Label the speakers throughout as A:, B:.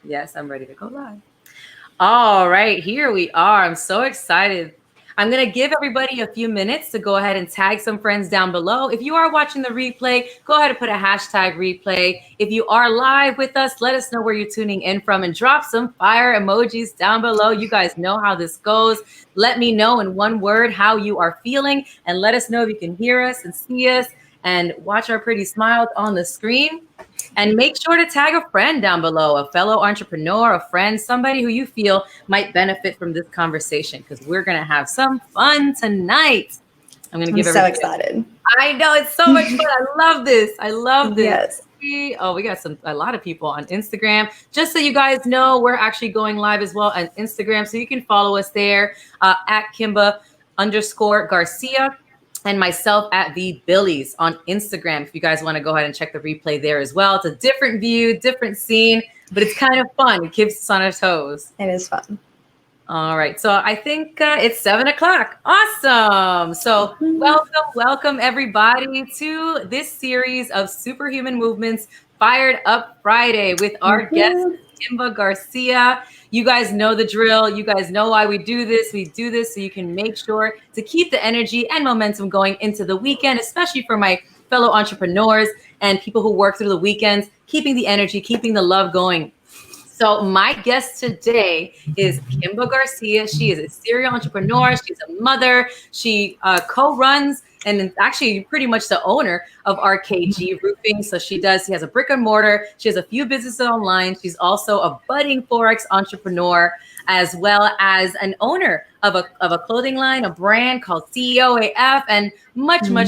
A: Yes, I'm ready to go live. All right, here we are. I'm so excited. I'm going to give everybody a few minutes to go ahead and tag some friends down below. If you are watching the replay, go ahead and put a hashtag replay. If you are live with us, let us know where you're tuning in from and drop some fire emojis down below. You guys know how this goes. Let me know in one word how you are feeling and let us know if you can hear us and see us and watch our pretty smiles on the screen. And make sure to tag a friend down below, a fellow entrepreneur, a friend, somebody who you feel might benefit from this conversation because we're going to have some fun tonight. I'm going to
B: I'm
A: give
B: so
A: everybody.
B: excited.
A: I know it's so much fun. I love this. I love this.
B: Yes.
A: We got a lot of people on Instagram. Just so you guys know, we're actually going live as well on Instagram, so you can follow us there at Kimba_Garcia. And myself at the Billies on Instagram. If you guys want to go ahead and check the replay there as well. It's a different view, different scene, but it's kind of fun. It keeps us on our toes.
B: It is fun.
A: All right. So I think it's 7:00. Awesome. So welcome everybody to this series of Superhuman Movements Fired Up Friday with our guest, Kimba Garcia. You guys know the drill. You guys know why we do this. We do this so you can make sure to keep the energy and momentum going into the weekend, especially for my fellow entrepreneurs and people who work through the weekends, keeping the energy, keeping the love going. So my guest today is Kimba Garcia. She is a serial entrepreneur. She's a mother. She co-runs and is actually pretty much the owner of RKG Roofing. So she has a brick and mortar. She has a few businesses online. She's also a budding Forex entrepreneur, as well as an owner of a clothing line, a brand called CEOAF, and much more.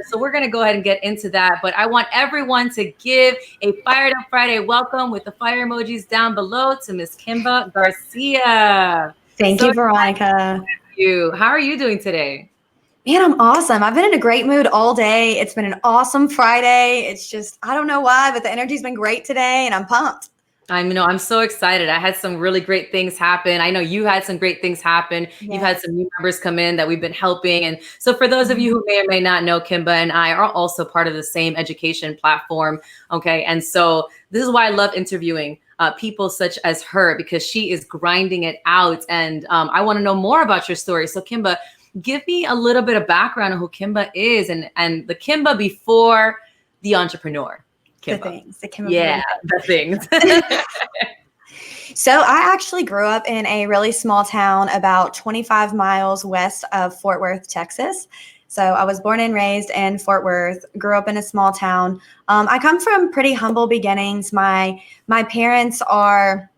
A: So we're going to go ahead and get into that. But I want everyone to give a Fired Up Friday welcome with the fire emojis down below to Miss Kimba Garcia.
B: Thank you, Veronica.
A: How are you doing today?
B: Man, I'm awesome. I've been in a great mood all day. It's been an awesome Friday. It's just, I don't know why, but the energy's been great today and I'm pumped.
A: I'm so excited. I had some really great things happen. I know you had some great things happen. Yes. You've had some new members come in that we've been helping. And so for those of you who may or may not know, Kimba and I are also part of the same education platform. Okay. And so this is why I love interviewing people such as her, because she is grinding it out. And I want to know more about your story. So Kimba, give me a little bit of background on who Kimba is and the Kimba before the entrepreneur. Kimba.
B: The things.
A: The things.
B: So I actually grew up in a really small town about 25 miles west of Fort Worth, Texas. So I was born and raised in Fort Worth, grew up in a small town. I come from pretty humble beginnings. My parents are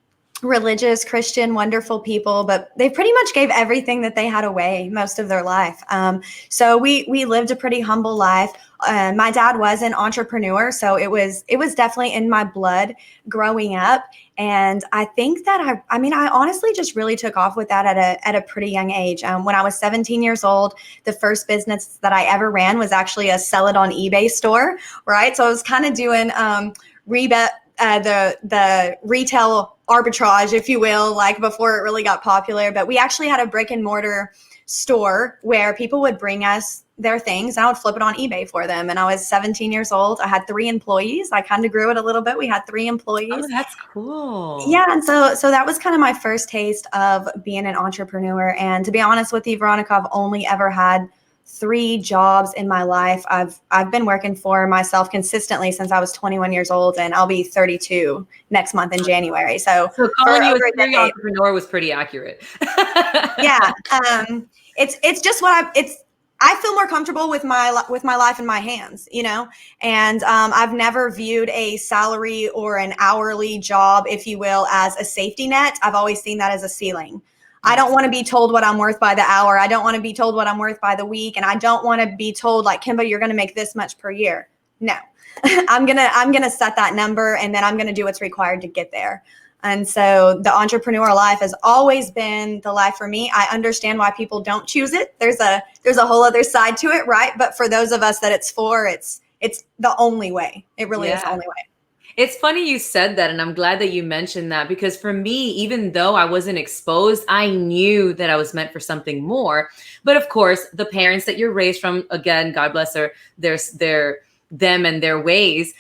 B: religious, Christian, wonderful people, but they pretty much gave everything that they had away most of their life. So we lived a pretty humble life. My dad was an entrepreneur, so it was definitely in my blood growing up. And I think that I honestly just really took off with that at a pretty young age. When I was 17 years old, the first business that I ever ran was actually a sell it on eBay store, right? So I was kind of doing the retail arbitrage, if you will, like before it really got popular. But we actually had a brick and mortar store where people would bring us their things and I would flip it on eBay for them. And I was 17 years old. I had 3 employees. I kind of grew it a little bit. We had 3 employees.
A: Oh, that's cool.
B: Yeah. And so that was kind of my first taste of being an entrepreneur. And to be honest with you, Veronica, I've only ever had 3 jobs in my life. I've been working for myself consistently since I was 21 years old, and I'll be 32 next month in January. So
A: calling you a serial entrepreneur was pretty accurate.
B: Yeah, it's just what I feel more comfortable with my life in my hands, you know. And I've never viewed a salary or an hourly job, if you will, as a safety net. I've always seen that as a ceiling. I don't want to be told what I'm worth by the hour. I don't want to be told what I'm worth by the week. And I don't want to be told like, Kimba, you're going to make this much per year. No, I'm going to set that number and then I'm going to do what's required to get there. And so the entrepreneur life has always been the life for me. I understand why people don't choose it. There's a whole other side to it, right? But for those of us that it's for, it's the only way. It really is the only way.
A: It's funny you said that, and I'm glad that you mentioned that, because for me, even though I wasn't exposed, I knew that I was meant for something more. But of course, the parents that you're raised from, again, God bless her, their them and their ways.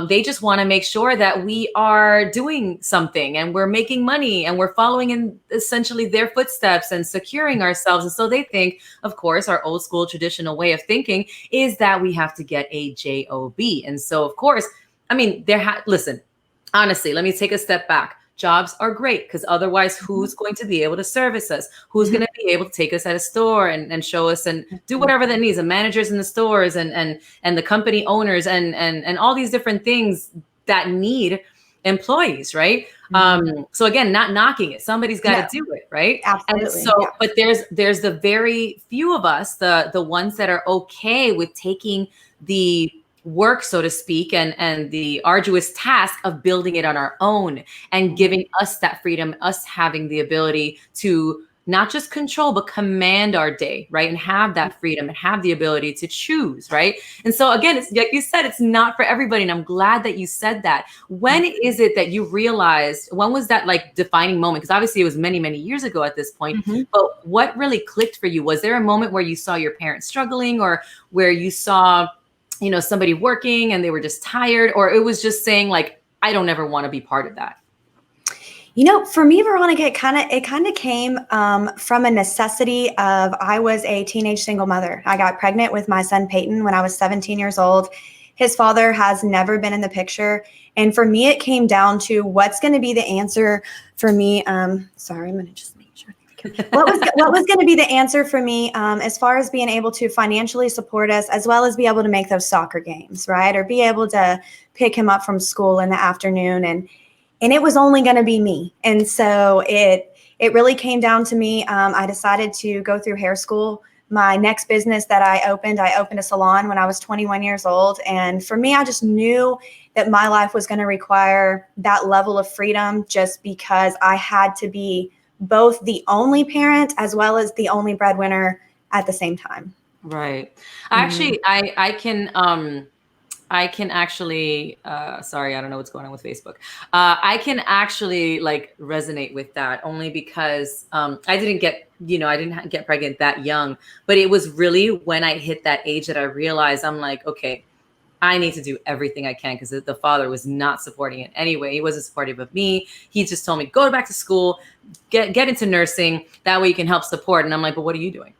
A: They just want to make sure that we are doing something and we're making money and we're following in essentially their footsteps and securing ourselves. And so they think, of course, our old school traditional way of thinking is that we have to get a job. And so, of course, I mean, listen, honestly, let me take a step back. Jobs are great because otherwise, who's going to be able to service us? Who's going to be able to take us at a store and show us and do whatever that needs? The managers in the stores and the company owners and all these different things that need employees, right? So again, not knocking it. Somebody's got to do it, right?
B: Absolutely.
A: And so, but there's the very few of us, the ones that are okay with taking the work, so to speak, and the arduous task of building it on our own and giving us that freedom, us having the ability to not just control, but command our day, right? And have that freedom and have the ability to choose, right? And so again, it's like you said, it's not for everybody. And I'm glad that you said that. When is it that you realized, when was that like defining moment? Because obviously it was many, many years ago at this point, but what really clicked for you? Was there a moment where you saw your parents struggling or where you saw somebody working and they were just tired, or it was just saying like, I don't ever want to be part of that?
B: For me, Veronica, it kind of came from a necessity of, I was a teenage single mother. I got pregnant with my son, Peyton, when I was 17 years old. His father has never been in the picture. And for me, it came down to what's going to be the answer for me. Sorry, I'm going to just make sure. What was going to be the answer for me as far as being able to financially support us, as well as be able to make those soccer games, right? Or be able to pick him up from school in the afternoon. And it was only going to be me. And so it really came down to me. I decided to go through hair school. My next business that I opened a salon when I was 21 years old. And for me, I just knew that my life was going to require that level of freedom, just because I had to be both the only parent as well as the only breadwinner at the same time.
A: Right. Actually, I can actually, sorry, I don't know what's going on with Facebook. I can actually like resonate with that only because I didn't get pregnant that young, but it was really when I hit that age that I realized I'm like, okay, I need to do everything I can, because the father was not supporting it anyway. He wasn't supportive of me. He just told me, go back to school, get into nursing. That way you can help support. And I'm like, but what are you doing?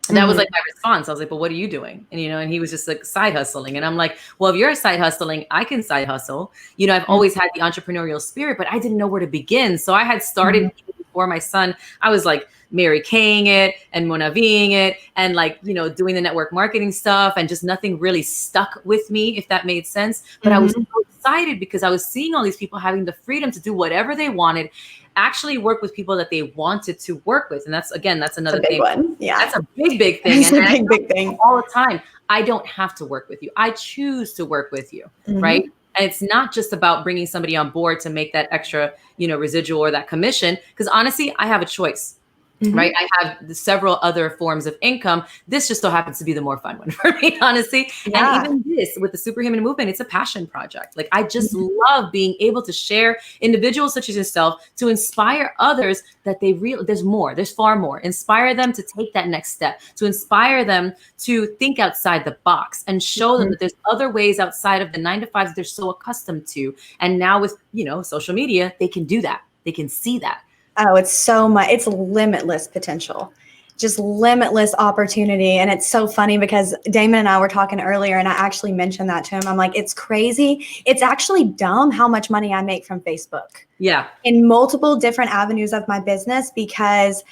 A: And that was like my response. I was like, but what are you doing? And, and he was just like side hustling. And I'm like, well, if you're side hustling, I can side hustle. I've always had the entrepreneurial spirit, but I didn't know where to begin. So I had started before my son. I was like Mary Kaying it and Mona Ving it and like, doing the network marketing stuff, and just nothing really stuck with me, if that made sense. But I was so excited because I was seeing all these people having the freedom to do whatever they wanted, actually work with people that they wanted to work with. And that's another
B: big
A: thing.
B: One. Yeah.
A: That's a big thing.
B: It's a big thing.
A: All the time. I don't have to work with you. I choose to work with you. Right. And it's not just about bringing somebody on board to make that extra, residual or that commission. Because honestly, I have a choice. Right. I have several other forms of income. This just so happens to be the more fun one for me, honestly. Yeah. And even this with the Superhuman Movement, it's a passion project. Like I just love being able to share individuals such as yourself to inspire others that there's far more. Inspire them to take that next step, to inspire them to think outside the box and show them that there's other ways outside of the 9-to-5 that they're so accustomed to. And now with, social media, they can do that. They can see that.
B: Oh, it's so much. It's limitless potential, just limitless opportunity. And it's so funny because Damon and I were talking earlier, and I actually mentioned that to him. I'm like, it's crazy. It's actually dumb how much money I make from Facebook.
A: Yeah.
B: In multiple different avenues of my business, because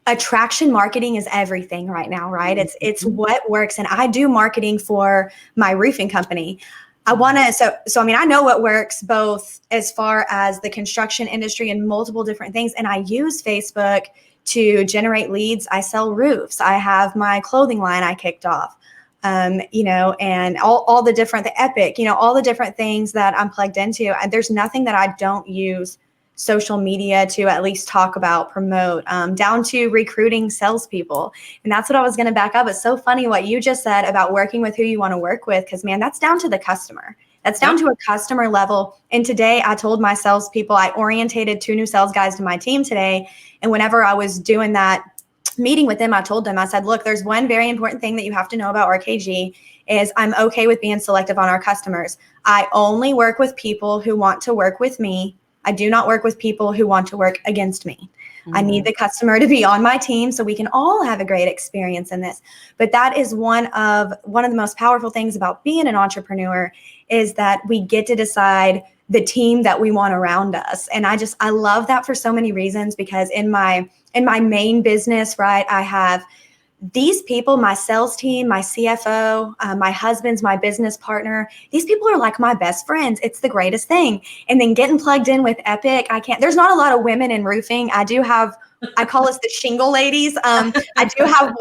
B: attraction marketing is everything right now, right? It's what works. And I do marketing for my roofing company. I know what works both as far as the construction industry and multiple different things. And I use Facebook to generate leads. I sell roofs. I have my clothing line I kicked off, and all the different, the Epic, all the different things that I'm plugged into. And there's nothing that I don't use social media to at least talk about, promote, down to recruiting salespeople. And that's what I was going to back up. It's so funny what you just said about working with who you want to work with, because man, that's down to the customer. That's down to a customer level. And today I told my salespeople, I orientated 2 new sales guys to my team today. And whenever I was doing that, meeting with them, I told them, I said, look, there's one very important thing that you have to know about RKG is I'm okay with being selective on our customers. I only work with people who want to work with me. I do not work with people who want to work against me. I need the customer to be on my team so we can all have a great experience in this. But that is one of the most powerful things about being an entrepreneur is that we get to decide the team that we want around us. And I love that for so many reasons, because in my main business, right, I have these people, my sales team, my CFO, my husband's my business partner. These people are like my best friends. It's the greatest thing. And then getting plugged in with Epic, there's not a lot of women in roofing. I call us the shingle ladies. I do have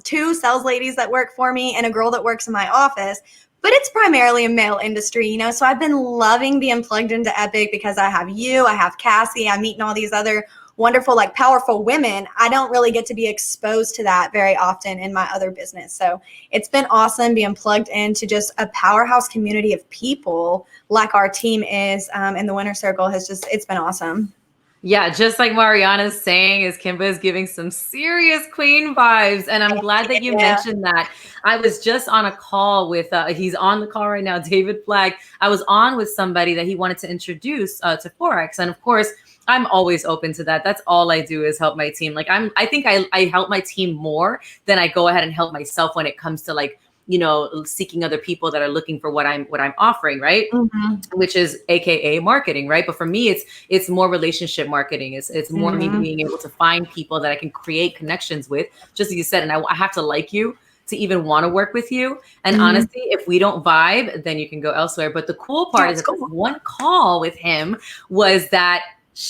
B: two sales ladies that work for me and a girl that works in my office, but it's primarily a male industry, you know? So I've been loving being plugged into Epic because I have you, I have Cassie, I'm meeting all these other wonderful, like powerful women. I don't really get to be exposed to that very often in my other business. So it's been awesome being plugged into just a powerhouse community of people like our team is in the Winner Circle. It's been awesome.
A: Yeah, just like Mariana's saying, is Kimba is giving some serious queen vibes. And I'm glad that you mentioned that. I was just on a call with, he's on the call right now, David Flagg. I was on with somebody that he wanted to introduce to Forex. And of course, I'm always open to that. That's all I do is help my team. Like I think I help my team more than I go ahead and help myself when it comes to like, you know, seeking other people that are looking for what I'm offering, right? Mm-hmm. Which is AKA marketing, right? But for me, it's more relationship marketing. It's more me being able to find people that I can create connections with, just as you said, and I have to like you to even want to work with you. And honestly, if we don't vibe, then you can go elsewhere. But the cool part is that one call with him was that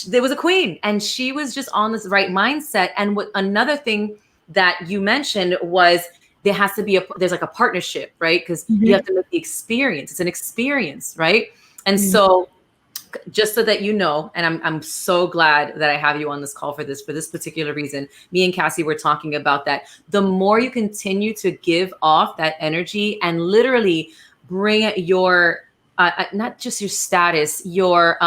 A: there was a queen and she was just on this right mindset. And another thing that you mentioned was there has to be there's like a partnership, right? Because you have to make the experience. It's an experience, right? And so just so that you know, and I'm so glad that I have you on this call for this particular reason. Me and Cassie were talking about that. The more you continue to give off that energy and literally bring your, not just your status, your,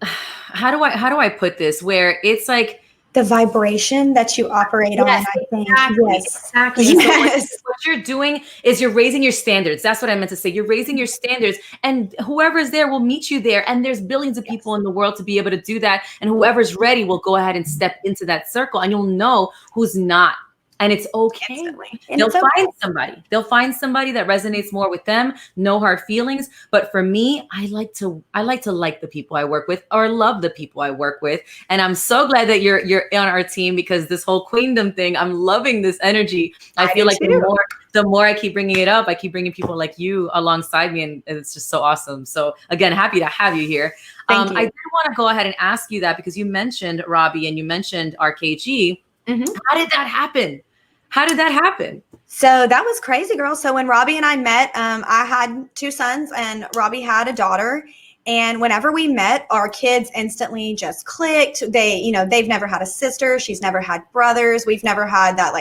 A: how do I put this? Where it's like,
B: the vibration that you operate on, I think.
A: Exactly.
B: Yes.
A: So what you're doing is you're raising your standards. That's what I meant to say. You're raising your standards, and whoever's there will meet you there. And there's billions of people in the world to be able to do that. And whoever's ready will go ahead and step into that circle, and you'll know who's not. And it's okay. They'll find somebody that resonates more with them. No hard feelings. But for me, I like to like the people I work with or love the people I work with. And I'm so glad that you're on our team, because this whole queendom thing, I'm loving this energy. I feel like the more I keep bringing it up, I keep bringing people like you alongside me, and it's just so awesome. So again, happy to have you here.
B: Thank you.
A: I did want to go ahead and ask you that, because you mentioned Robbie and you mentioned RKG. How did that happen?
B: So that was crazy, girl. So when Robbie and I met, I had 2 sons and Robbie had a daughter. And whenever we met, our kids instantly just clicked. They've never had a sister. She's never had brothers. We've never had that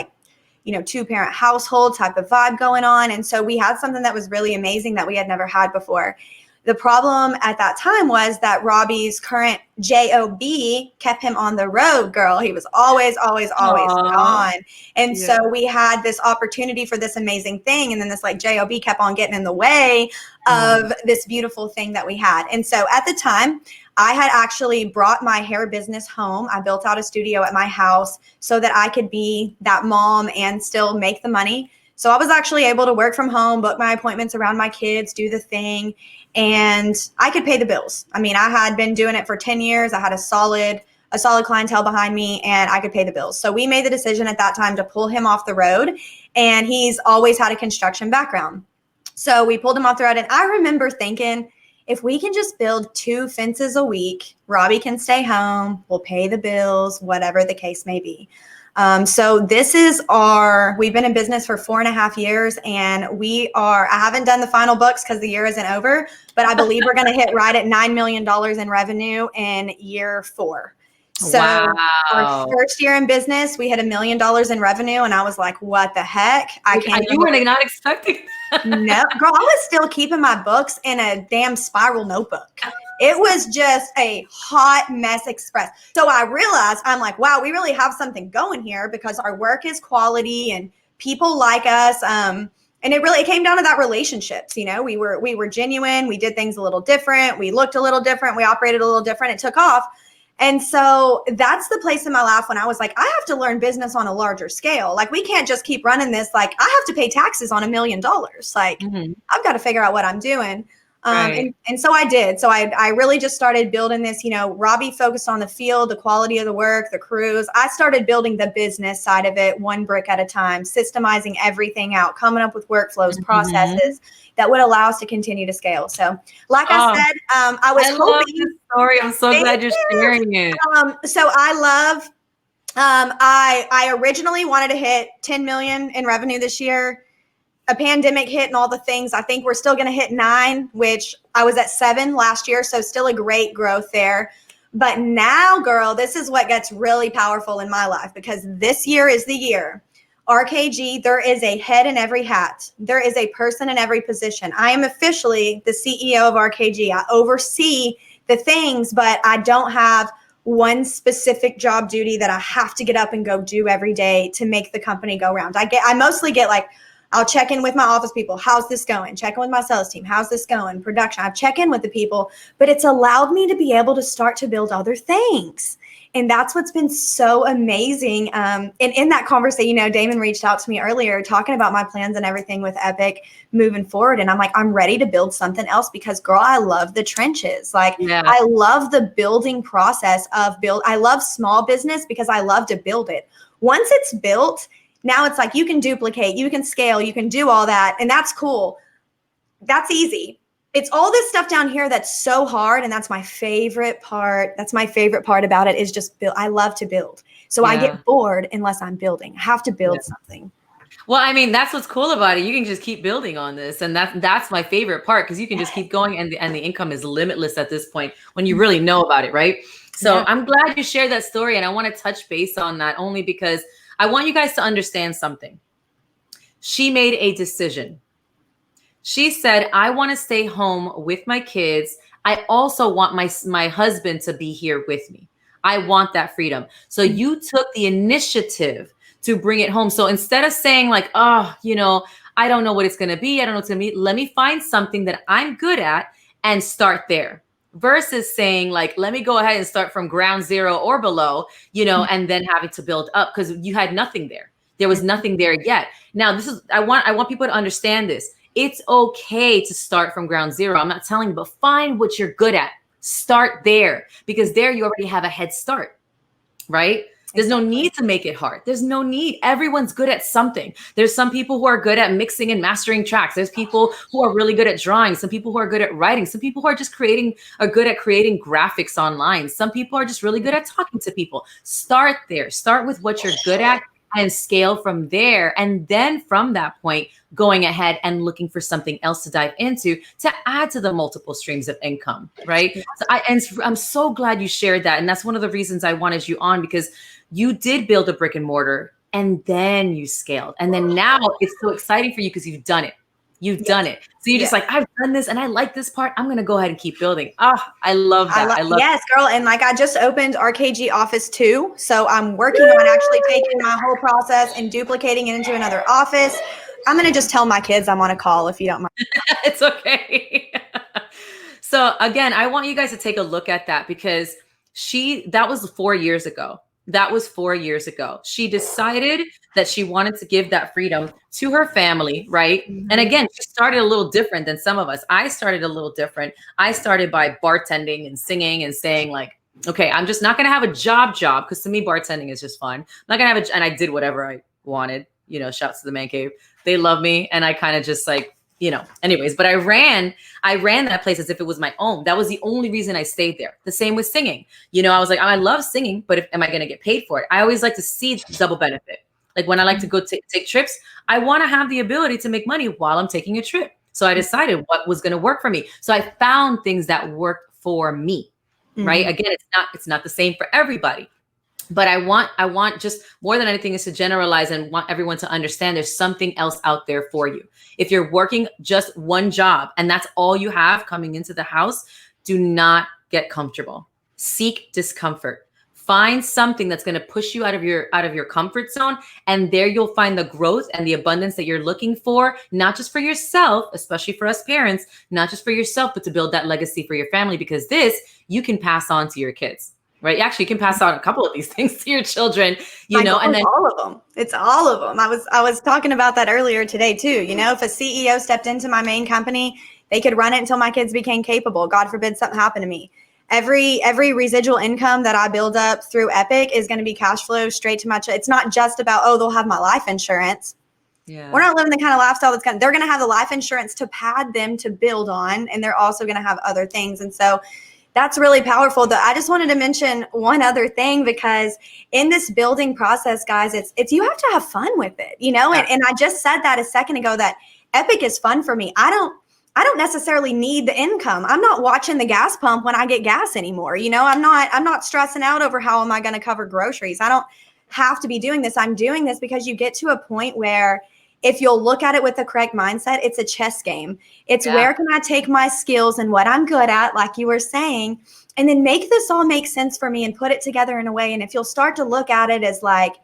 B: 2-parent household type of vibe going on. And so we had something that was really amazing that we had never had before. The problem at that time was that Robbie's current job kept him on the road, girl. He was always gone. And so we had this opportunity for this amazing thing. And then this job kept on getting in the way of this beautiful thing that we had. And so at the time, I had actually brought my hair business home. I built out a studio at my house so that I could be that mom and still make the money. So I was actually able to work from home, book my appointments around my kids, do the thing, and I could pay the bills. I mean, I had been doing it for 10 years. I had a solid clientele behind me, and I could pay the bills. So we made the decision at that time to pull him off the road, and he's always had a construction background. So we pulled him off the road, and I remember thinking, if we can just build 2 fences a week, Robbie can stay home, we'll pay the bills, whatever the case may be. So we've been in business for 4.5 years, and I haven't done the final books because the year isn't over, but I believe we're going to hit right at $9 million in revenue in year 4. So our first year in business, we hit $1 million in revenue, and I was like, what the heck?
A: You were not expecting that.
B: No, girl, I was still keeping my books in a damn spiral notebook. It was just a hot mess express. So I realized, I'm like, wow, we really have something going here because our work is quality and people like us. And it came down to that relationships. You know, we were genuine. We did things a little different. We looked a little different. We operated a little different. It took off. And so that's the place in my life when I was like, I have to learn business on a larger scale. Like, we can't just keep running this. Like, I have to pay taxes on $1 million. Like, I've got to figure out what I'm doing. And so I did. So I really just started building this. You know, Robbie focused on the field, the quality of the work, the crews. I started building the business side of it, one brick at a time, systemizing everything out, coming up with workflows, processes that would allow us to continue to scale. So, like I said, I was hoping.
A: Love this story. I'm so glad you're sharing it.
B: So I love. I originally wanted to hit 10 million in revenue this year. A pandemic hit and all the things. I think we're still going to hit 9, which I was at 7 last year. So still a great growth there. But now, girl, this is what gets really powerful in my life, because this year is the year. RKG, there is a head in every hat. There is a person in every position. I am officially the CEO of RKG. I oversee the things, but I don't have one specific job duty that I have to get up and go do every day to make the company go round. I mostly get like, I'll check in with my office people. How's this going? Check in with my sales team. How's this going? Production. I check in with the people, but it's allowed me to be able to start to build other things. And that's what's been so amazing. And in that conversation, you know, Damon reached out to me earlier talking about my plans and everything with Epic moving forward. And I'm like, I'm ready to build something else because, girl, I love the trenches. Like, I love the building process of I love small business because I love to build it. Once it's built, now it's like you can duplicate, you can scale, you can do all that. And that's cool. That's easy. It's all this stuff down here that's so hard. And that's my favorite part. That's my favorite part about it is just build. I love to build. So I get bored unless I'm building. I have to build something.
A: Well, I mean, that's what's cool about it. You can just keep building on this. And that's my favorite part, because you can just keep going and the income is limitless at this point when you really know about it, right? So I'm glad you shared that story. And I want to touch base on that only because I want you guys to understand something. She made a decision. She said, I want to stay home with my kids. I also want my husband to be here with me. I want that freedom. So you took the initiative to bring it home. So instead of saying like, oh, you know, I don't know what it's going to be. I don't know what it's going to be. Let me find something that I'm good at and start there. Versus saying like, let me go ahead and start from ground zero or below, you know, and then having to build up because you had nothing there. There was nothing there yet. Now, I want people to understand this. It's okay to start from ground zero. I'm not telling you, but find what you're good at. Start there because there you already have a head start, right? There's no need to make it hard. There's no need. Everyone's good at something. There's some people who are good at mixing and mastering tracks. There's people who are really good at drawing. Some people who are good at writing. Some people who are just good at creating graphics online. Some people are just really good at talking to people. Start there. Start with what you're good at and scale from there. And then from that point, going ahead and looking for something else to dive into to add to the multiple streams of income, right? So I'm so glad you shared that. And that's one of the reasons I wanted you on, because you did build a brick and mortar and then you scaled. And then now it's so exciting for you because you've done it. You've done it. So you're just like, I've done this and I like this part. I'm going to go ahead and keep building. I love that. I love
B: Yes, girl. And like, I just opened RKG Office 2. So I'm working on actually taking my whole process and duplicating it into another office. I'm going to just tell my kids I'm on a call if you don't mind.
A: It's okay. So again, I want you guys to take a look at that because that was 4 years ago. That was 4 years ago. She decided that she wanted to give that freedom to her family, right? And again, she started a little different than some of us. I started a little different. I started by bartending and singing and saying like, okay, I'm just not going to have a job because to me, bartending is just fun. I'm not going to have and I did whatever I wanted, you know, shouts to the man cave. They love me. And I kind of just like, you know, anyways, but I ran that place as if it was my own. That was the only reason I stayed there. The same with singing. You know, I was like, I love singing, but am I going to get paid for it? I always like to see double benefit. Like when I like to go take trips, I want to have the ability to make money while I'm taking a trip. So I decided what was going to work for me. So I found things that work for me, right? Again, it's not the same for everybody. But I want just more than anything is to generalize and want everyone to understand there's something else out there for you. If you're working just one job and that's all you have coming into the house, do not get comfortable. Seek discomfort. Find something that's going to push you out of your comfort zone, and there you'll find the growth and the abundance that you're looking for, not just for yourself, especially for us parents, not just for yourself, but to build that legacy for your family, because this you can pass on to your kids. Right? Actually, you can pass on a couple of these things to your children, and then
B: all of them. It's all of them. I was talking about that earlier today too. If a CEO stepped into my main company, they could run it until my kids became capable. God forbid something happened to me. Every residual income that I build up through Epic is going to be cash flow straight to my It's not just about, they'll have my life insurance. Yeah. We're not living the kind of lifestyle they're going to have the life insurance to pad them to build on, and they're also going to have other things. And so that's really powerful. I just wanted to mention one other thing, because in this building process, guys, it's you have to have fun with it, and I just said that a second ago, that Epic is fun for me. I don't necessarily need the income. I'm not watching the gas pump when I get gas anymore. I'm not stressing out over how am I going to cover groceries. I don't have to be doing this. I'm doing this because you get to a point where, if you'll look at it with the correct mindset, it's a chess game. It's where can I take my skills and what I'm good at, like you were saying, and then make this all make sense for me and put it together in a way. And if you'll start to look at it as like,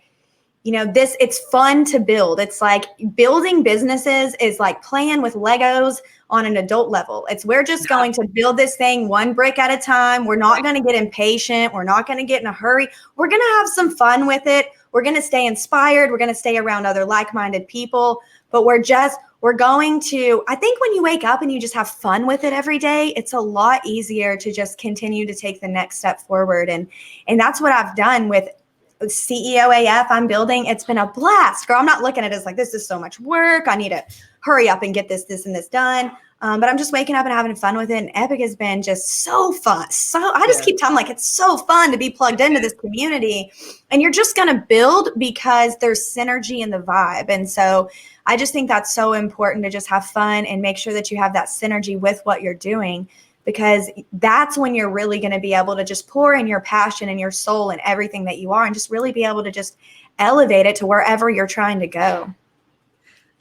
B: it's fun to build. It's like building businesses is like playing with Legos on an adult level. We're just going to build this thing one brick at a time. We're not going to get impatient. We're not going to get in a hurry. We're going to have some fun with it. We're going to stay inspired. We're going to stay around other like-minded people, but we're going to, I think when you wake up and you just have fun with it every day, it's a lot easier to just continue to take the next step forward. And that's what I've done with CEO AF. I'm building. It's been a blast, girl. I'm not looking at it as like, this is so much work. I need to hurry up and get this and this done. But I'm just waking up and having fun with it. And Epic has been just so fun. So I just keep telling it's so fun to be plugged into this community. And you're just going to build because there's synergy in the vibe. And so I just think that's so important, to just have fun and make sure that you have that synergy with what you're doing, because that's when you're really going to be able to just pour in your passion and your soul and everything that you are, and just really be able to just elevate it to wherever you're trying to go.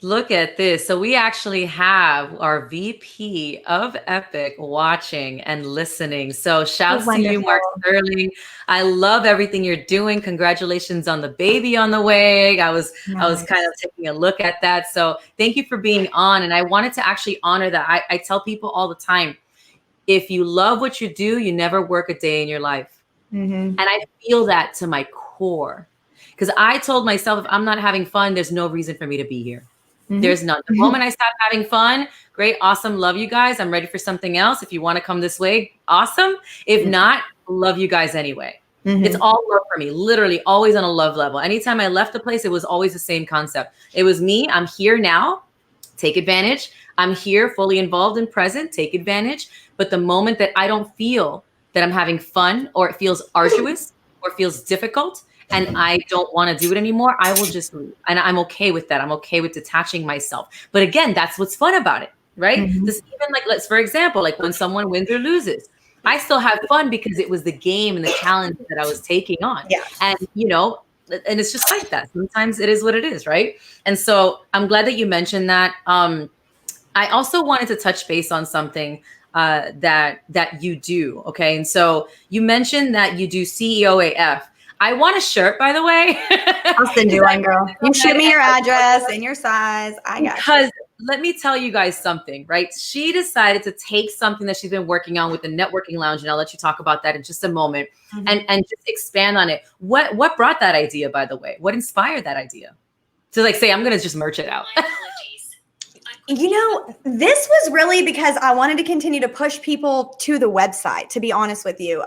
A: Look at this. So we actually have our VP of Epic watching and listening. So shouts to you, Mark Sterling. I love everything you're doing. Congratulations on the baby on the way. I was kind of taking a look at that. So thank you for being on. And I wanted to actually honor that. I tell people all the time, if you love what you do, you never work a day in your life. Mm-hmm. And I feel that to my core, because I told myself, if I'm not having fun, there's no reason for me to be here. Mm-hmm. There's none. The moment I stop having fun, great, awesome, love you guys. I'm ready for something else. If you want to come this way, awesome. If not, love you guys anyway. Mm-hmm. It's all love for me, literally always on a love level. Anytime I left the place, it was always the same concept. It was me. I'm here now. Take advantage. I'm here, fully involved and present. Take advantage. But the moment that I don't feel that I'm having fun, or it feels arduous or feels difficult, and I don't want to do it anymore, I will just leave. And I'm okay with that. I'm okay with detaching myself. But again, that's what's fun about it, right? Mm-hmm. This, even like, for example, like when someone wins or loses, I still have fun because it was the game and the challenge that I was taking on. Yeah. And, and it's just like that. Sometimes it is what it is, right? And so I'm glad that you mentioned that. I also wanted to touch base on something that you do, okay? And so you mentioned that you do CEO AF. I want a shirt, by the way.
B: I'll send you one, girl. You shoot me your address and your size. I got you.
A: Because let me tell you guys something, right? She decided to take something that she's been working on with the networking lounge, and I'll let you talk about that in just a moment, and just expand on it. What brought that idea, by the way? What inspired that idea? To say, I'm going to just merch it out.
B: This was really because I wanted to continue to push people to the website, to be honest with you.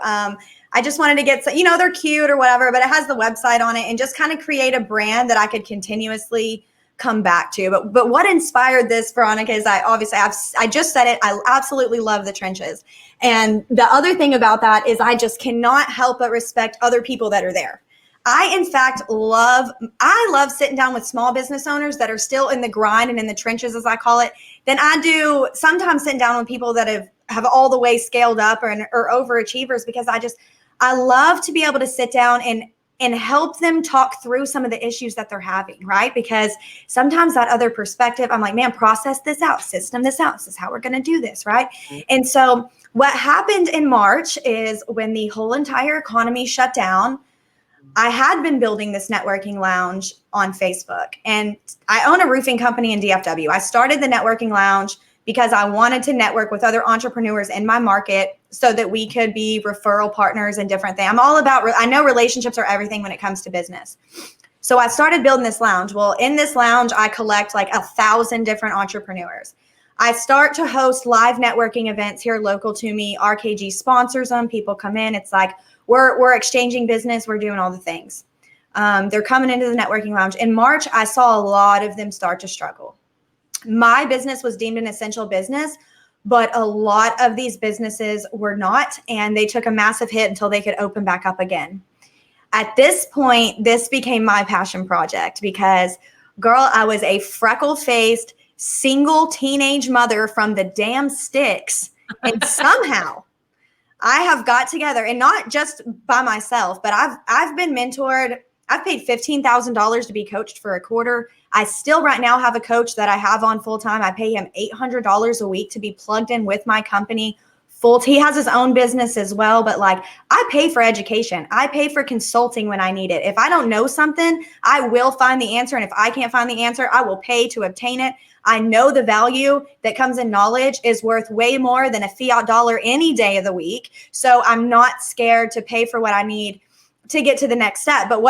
B: I just wanted to get, they're cute or whatever, but it has the website on it, and just kind of create a brand that I could continuously come back to. But what inspired this, Veronica, is I just said it. I absolutely love the trenches. And the other thing about that is I just cannot help but respect other people that are there. I, in fact, love sitting down with small business owners that are still in the grind and in the trenches, as I call it, than I do sometimes sitting down with people that have all the way scaled up or overachievers, because I love to be able to sit down and help them talk through some of the issues that they're having, right? Because sometimes that other perspective, I'm like, man, process this out, system this out. This is how we're going to do this, right? And so what happened in March is when the whole entire economy shut down, I had been building this networking lounge on Facebook, and I own a roofing company in DFW. I started the networking lounge because I wanted to network with other entrepreneurs in my market so that we could be referral partners and different things. I'm all about, I know relationships are everything when it comes to business. So I started building this lounge. Well, in this lounge, I collect like 1,000 different entrepreneurs. I start to host live networking events here local to me. RKG sponsors them. People come in. It's like, we're exchanging business. We're doing all the things. They're coming into the networking lounge. In March, I saw a lot of them start to struggle. My business was deemed an essential business, but a lot of these businesses were not, and they took a massive hit until they could open back up again. At this point, this became my passion project because, girl, I was a freckle-faced, single teenage mother from the damn sticks, and somehow I have got together, and not just by myself, but I've been mentored. I've paid $15,000 to be coached for a quarter. I still right now have a coach that I have on full time. I pay him $800 a week to be plugged in with my company. He has his own business as well, but like I pay for education. I pay for consulting when I need it. If I don't know something, I will find the answer. And if I can't find the answer, I will pay to obtain it. I know the value that comes in knowledge is worth way more than a fiat dollar any day of the week. So I'm not scared to pay for what I need to get to the next step. But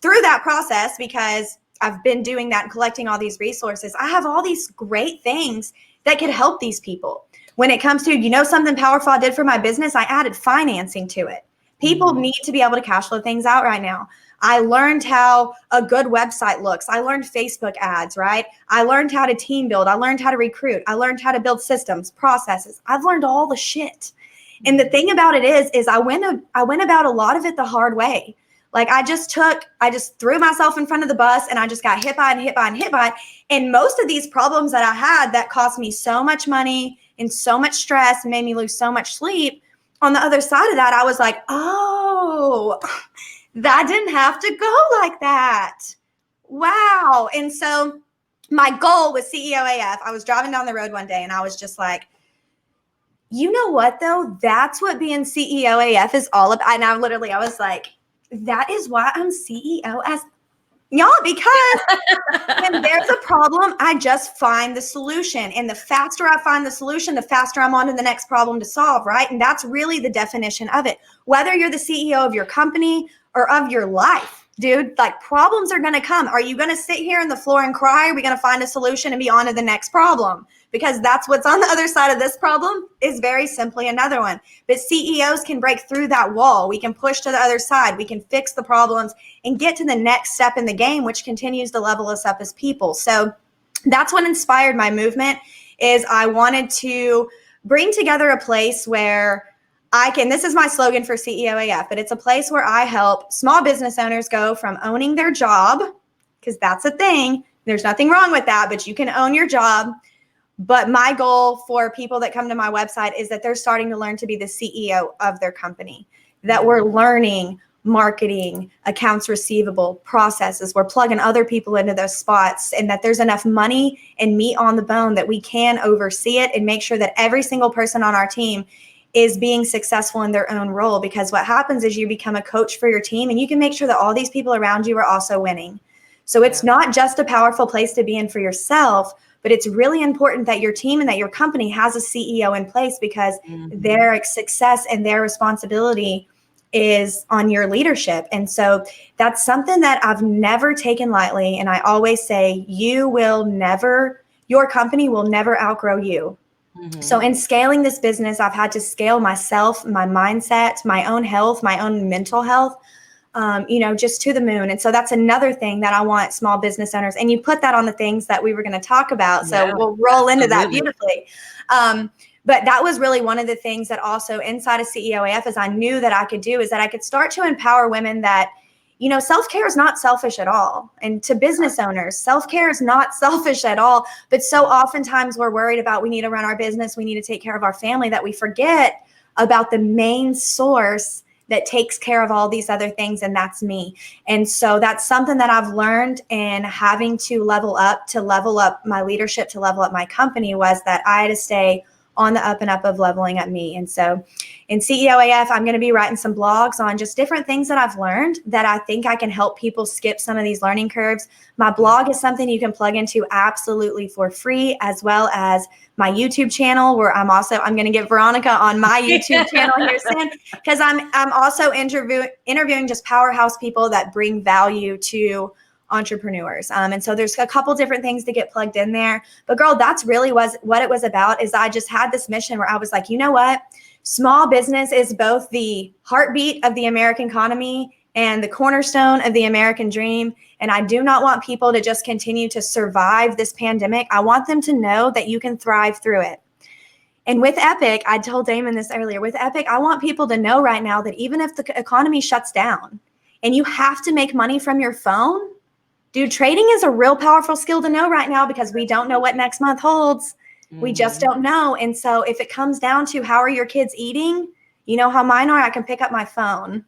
B: through that process, because I've been doing that and collecting all these resources, I have all these great things that could help these people. When it comes to, something powerful I did for my business, I added financing to it. People need to be able to cash flow things out right now. I learned how a good website looks. I learned Facebook ads, right? I learned how to team build. I learned how to recruit. I learned how to build systems, processes. I've learned all the shit. And the thing about it is I went about a lot of it the hard way. Like I just threw myself in front of the bus and I just got hit by and hit by and hit by. And most of these problems that I had that cost me so much money and so much stress and made me lose so much sleep, on the other side of that, I was like, oh, that didn't have to go like that. Wow. And so my goal was CEO AF. I was driving down the road one day and I was just like, you know what though? That's what being CEO AF is all about. And I was like, that is why I'm CEO as y'all, because when there's a problem, I just find the solution. And the faster I find the solution, the faster I'm on to the next problem to solve, right? And that's really the definition of it. Whether you're the CEO of your company or of your life, dude, like problems are going to come. Are you going to sit here on the floor and cry? Are we going to find a solution and be on to the next problem? Because that's what's on the other side of this problem is very simply another one. But CEOs can break through that wall. We can push to the other side. We can fix the problems and get to the next step in the game, which continues to level us up as people. So that's what inspired my movement is I wanted to bring together a place where this is my slogan for CEO AF, but it's a place where I help small business owners go from owning their job, because that's a thing. There's nothing wrong with that, but you can own your job. But my goal for people that come to my website is that they're starting to learn to be the CEO of their company, that we're learning marketing, accounts receivable, processes. We're plugging other people into those spots, and that there's enough money and meat on the bone that we can oversee it and make sure that every single person on our team is being successful in their own role. Because what happens is you become a coach for your team and you can make sure that all these people around you are also winning. So it's not just a powerful place to be in for yourself, but it's really important that your team and that your company has a CEO in place, because their success and their responsibility is on your leadership. And so that's something that I've never taken lightly. And I always say, your company will never outgrow you. So in scaling this business, I've had to scale myself, my mindset, my own health, my own mental health, just to the moon. And so that's another thing that I want small business owners, and you put that on the things that we were going to talk about. So we'll roll into that beautifully. But that was really one of the things that also inside of CEO AF is I knew that I could do, is that I could start to empower women that, self-care is not selfish at all. And to business owners, self-care is not selfish at all. But so oftentimes we're worried about, we need to run our business, we need to take care of our family, that we forget about the main source that takes care of all these other things, and that's me. And so that's something that I've learned in having to level up my leadership, to level up my company, was that I had to stay on the up and up of leveling up me. And so in CEOAF, I'm going to be writing some blogs on just different things that I've learned that I think I can help people skip some of these learning curves. My blog is something you can plug into absolutely for free, as well as my YouTube channel, where I'm going to get Veronica on my YouTube channel here soon, because I'm also interviewing just powerhouse people that bring value to entrepreneurs. And so there's a couple different things to get plugged in there. But girl, that's really what it was about. Is I just had this mission where I was like, you know what? Small business is both the heartbeat of the American economy and the cornerstone of the American dream. And I do not want people to just continue to survive this pandemic. I want them to know that you can thrive through it. And with Epic, I told Damon this earlier, with Epic, I want people to know right now that even if the economy shuts down and you have to make money from your phone, dude, trading is a real powerful skill to know right now, because we don't know what next month holds. We just don't know. And so if it comes down to how are your kids eating, you know how mine are, I can pick up my phone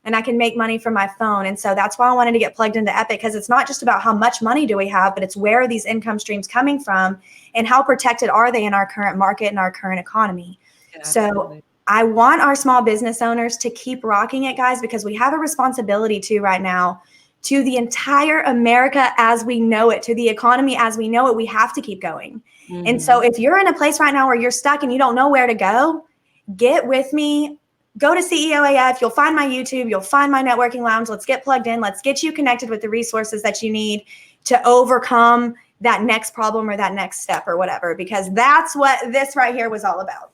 B: and I can make money from my phone. And so that's why I wanted to get plugged into Epic, because it's not just about how much money do we have, but it's where are these income streams coming from and how protected are they in our current market and our current economy. Yeah, so absolutely. I want our small business owners to keep rocking it, guys, because we have a responsibility to right now to the entire America as we know it, to the economy as we know it. We have to keep going. Mm-hmm. And so if you're in a place right now where you're stuck and you don't know where to go, get with me. Go to CEOAF. You'll find my YouTube. You'll find my networking lounge. Let's get plugged in. Let's get you connected with the resources that you need to overcome that next problem or that next step or whatever, because that's what this right here was all about.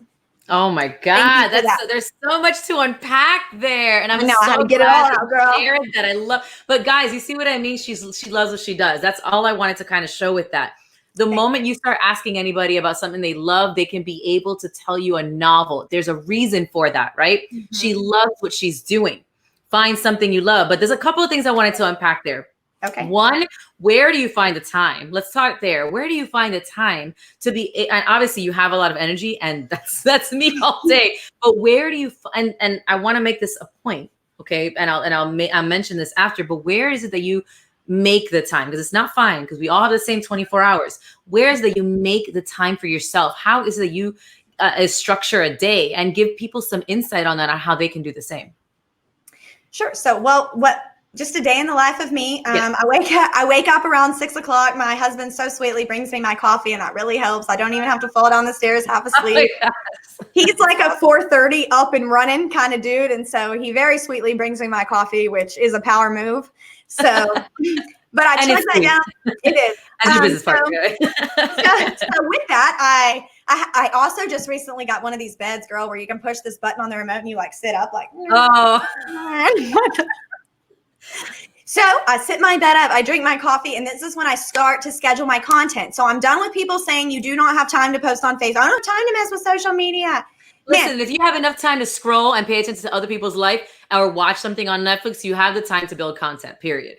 A: Oh my God, there's so much to unpack there, and I'm so
B: how to get it all out, girl.
A: That I love. But guys, you see what I mean? She loves what she does. That's all I wanted to kind of show with that. The moment you start asking anybody about something they love, they can be able to tell you a novel. There's a reason for that, right? Mm-hmm. She loves what she's doing. Find something you love. But there's a couple of things I wanted to unpack there. Okay. One, where do you find the time? Let's start there. Where do you find the time to be? And obviously you have a lot of energy, and that's me all day. But where do you and I want to make this a point, okay? And I'll mention this after. But where is it that you make the time? Because it's not fine, because we all have the same 24 hours. Where is it that you make the time for yourself? How is it that you structure a day, and give people some insight on that, on how they can do the same?
B: Sure. So, just a day in the life of me. Yes. I wake up around 6 o'clock. My husband so sweetly brings me my coffee, and that really helps. I don't even have to fall down the stairs half asleep. Oh, he's like a 4:30 up and running kind of dude. And so he very sweetly brings me my coffee, which is a power move. So, but I check that down. It is.
A: As your business partner.
B: So with that, I also just recently got one of these beds, girl, where you can push this button on the remote and you like sit up like,
A: oh.
B: So I sit my bed up, I drink my coffee, and this is when I start to schedule my content. So I'm done with people saying you do not have time to post on Facebook. I don't have time to mess with social media.
A: Listen, if you have enough time to scroll and pay attention to other people's life or watch something on Netflix, you have the time to build content, period.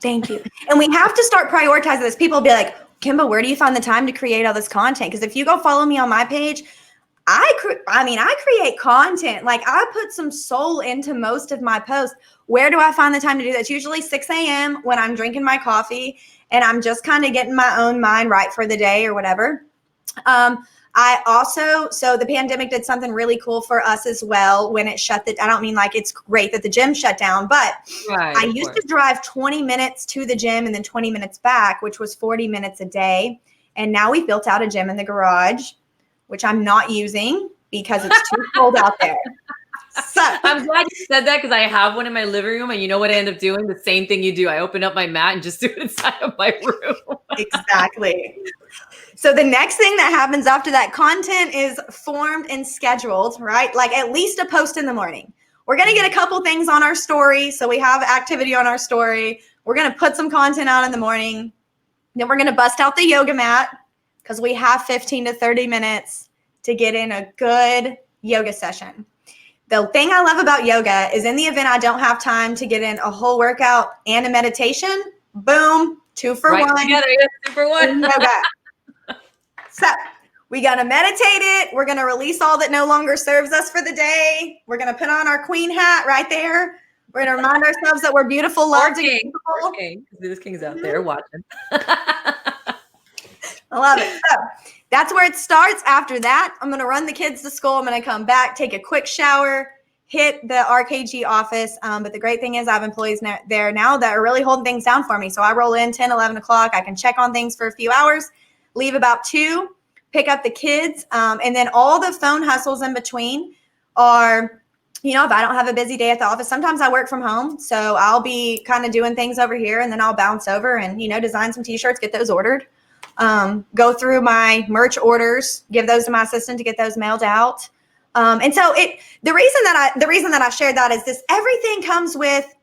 B: Thank you. And we have to start prioritizing this. People will be like, Kimba, where do you find the time to create all this content? Because if you go follow me on my page, I create content. Like, I put some soul into most of my posts. Where do I find the time to do that? It's usually 6 a.m. when I'm drinking my coffee and I'm just kind of getting my own mind right for the day or whatever. So the pandemic did something really cool for us as well when it I don't mean like it's great that the gym shut down, but I used to drive 20 minutes to the gym and then 20 minutes back, which was 40 minutes a day. And now we've built out a gym in the garage, which I'm not using because it's too cold out there. So
A: I'm glad you said that, because I have one in my living room, and you know what I end up doing? The same thing you do. I open up my mat and just do it inside of my room.
B: Exactly. So the next thing that happens after that content is formed and scheduled, right? Like at least a post in the morning. We're going to get a couple things on our story. So we have activity on our story. We're going to put some content out in the morning. Then we're going to bust out the yoga mat, because we have 15 to 30 minutes to get in a good yoga session. The thing I love about yoga is in the event I don't have time to get in a whole workout and a meditation, boom, 2 for 1.
A: Together, yeah, 2 for 1.
B: Yoga. So We're going to meditate it. We're going to release all that no longer serves us for the day. We're going to put on our queen hat right there. We're going to remind ourselves that we're beautiful, loved, and capable.
A: King. There's kings out there watching.
B: I love it. So that's where it starts. After that, I'm going to run the kids to school. I'm going to come back, take a quick shower, hit the RKG office. But the great thing is I have employees there now that are really holding things down for me. So I roll in 10, 11 o'clock. I can check on things for a few hours, leave about 2, pick up the kids. And then all the phone hustles in between are, if I don't have a busy day at the office, sometimes I work from home. So I'll be kind of doing things over here and then I'll bounce over and, design some t-shirts, get those ordered. Go through my merch orders, give those to my assistant to get those mailed out. And so the reason that I shared that is this: everything comes with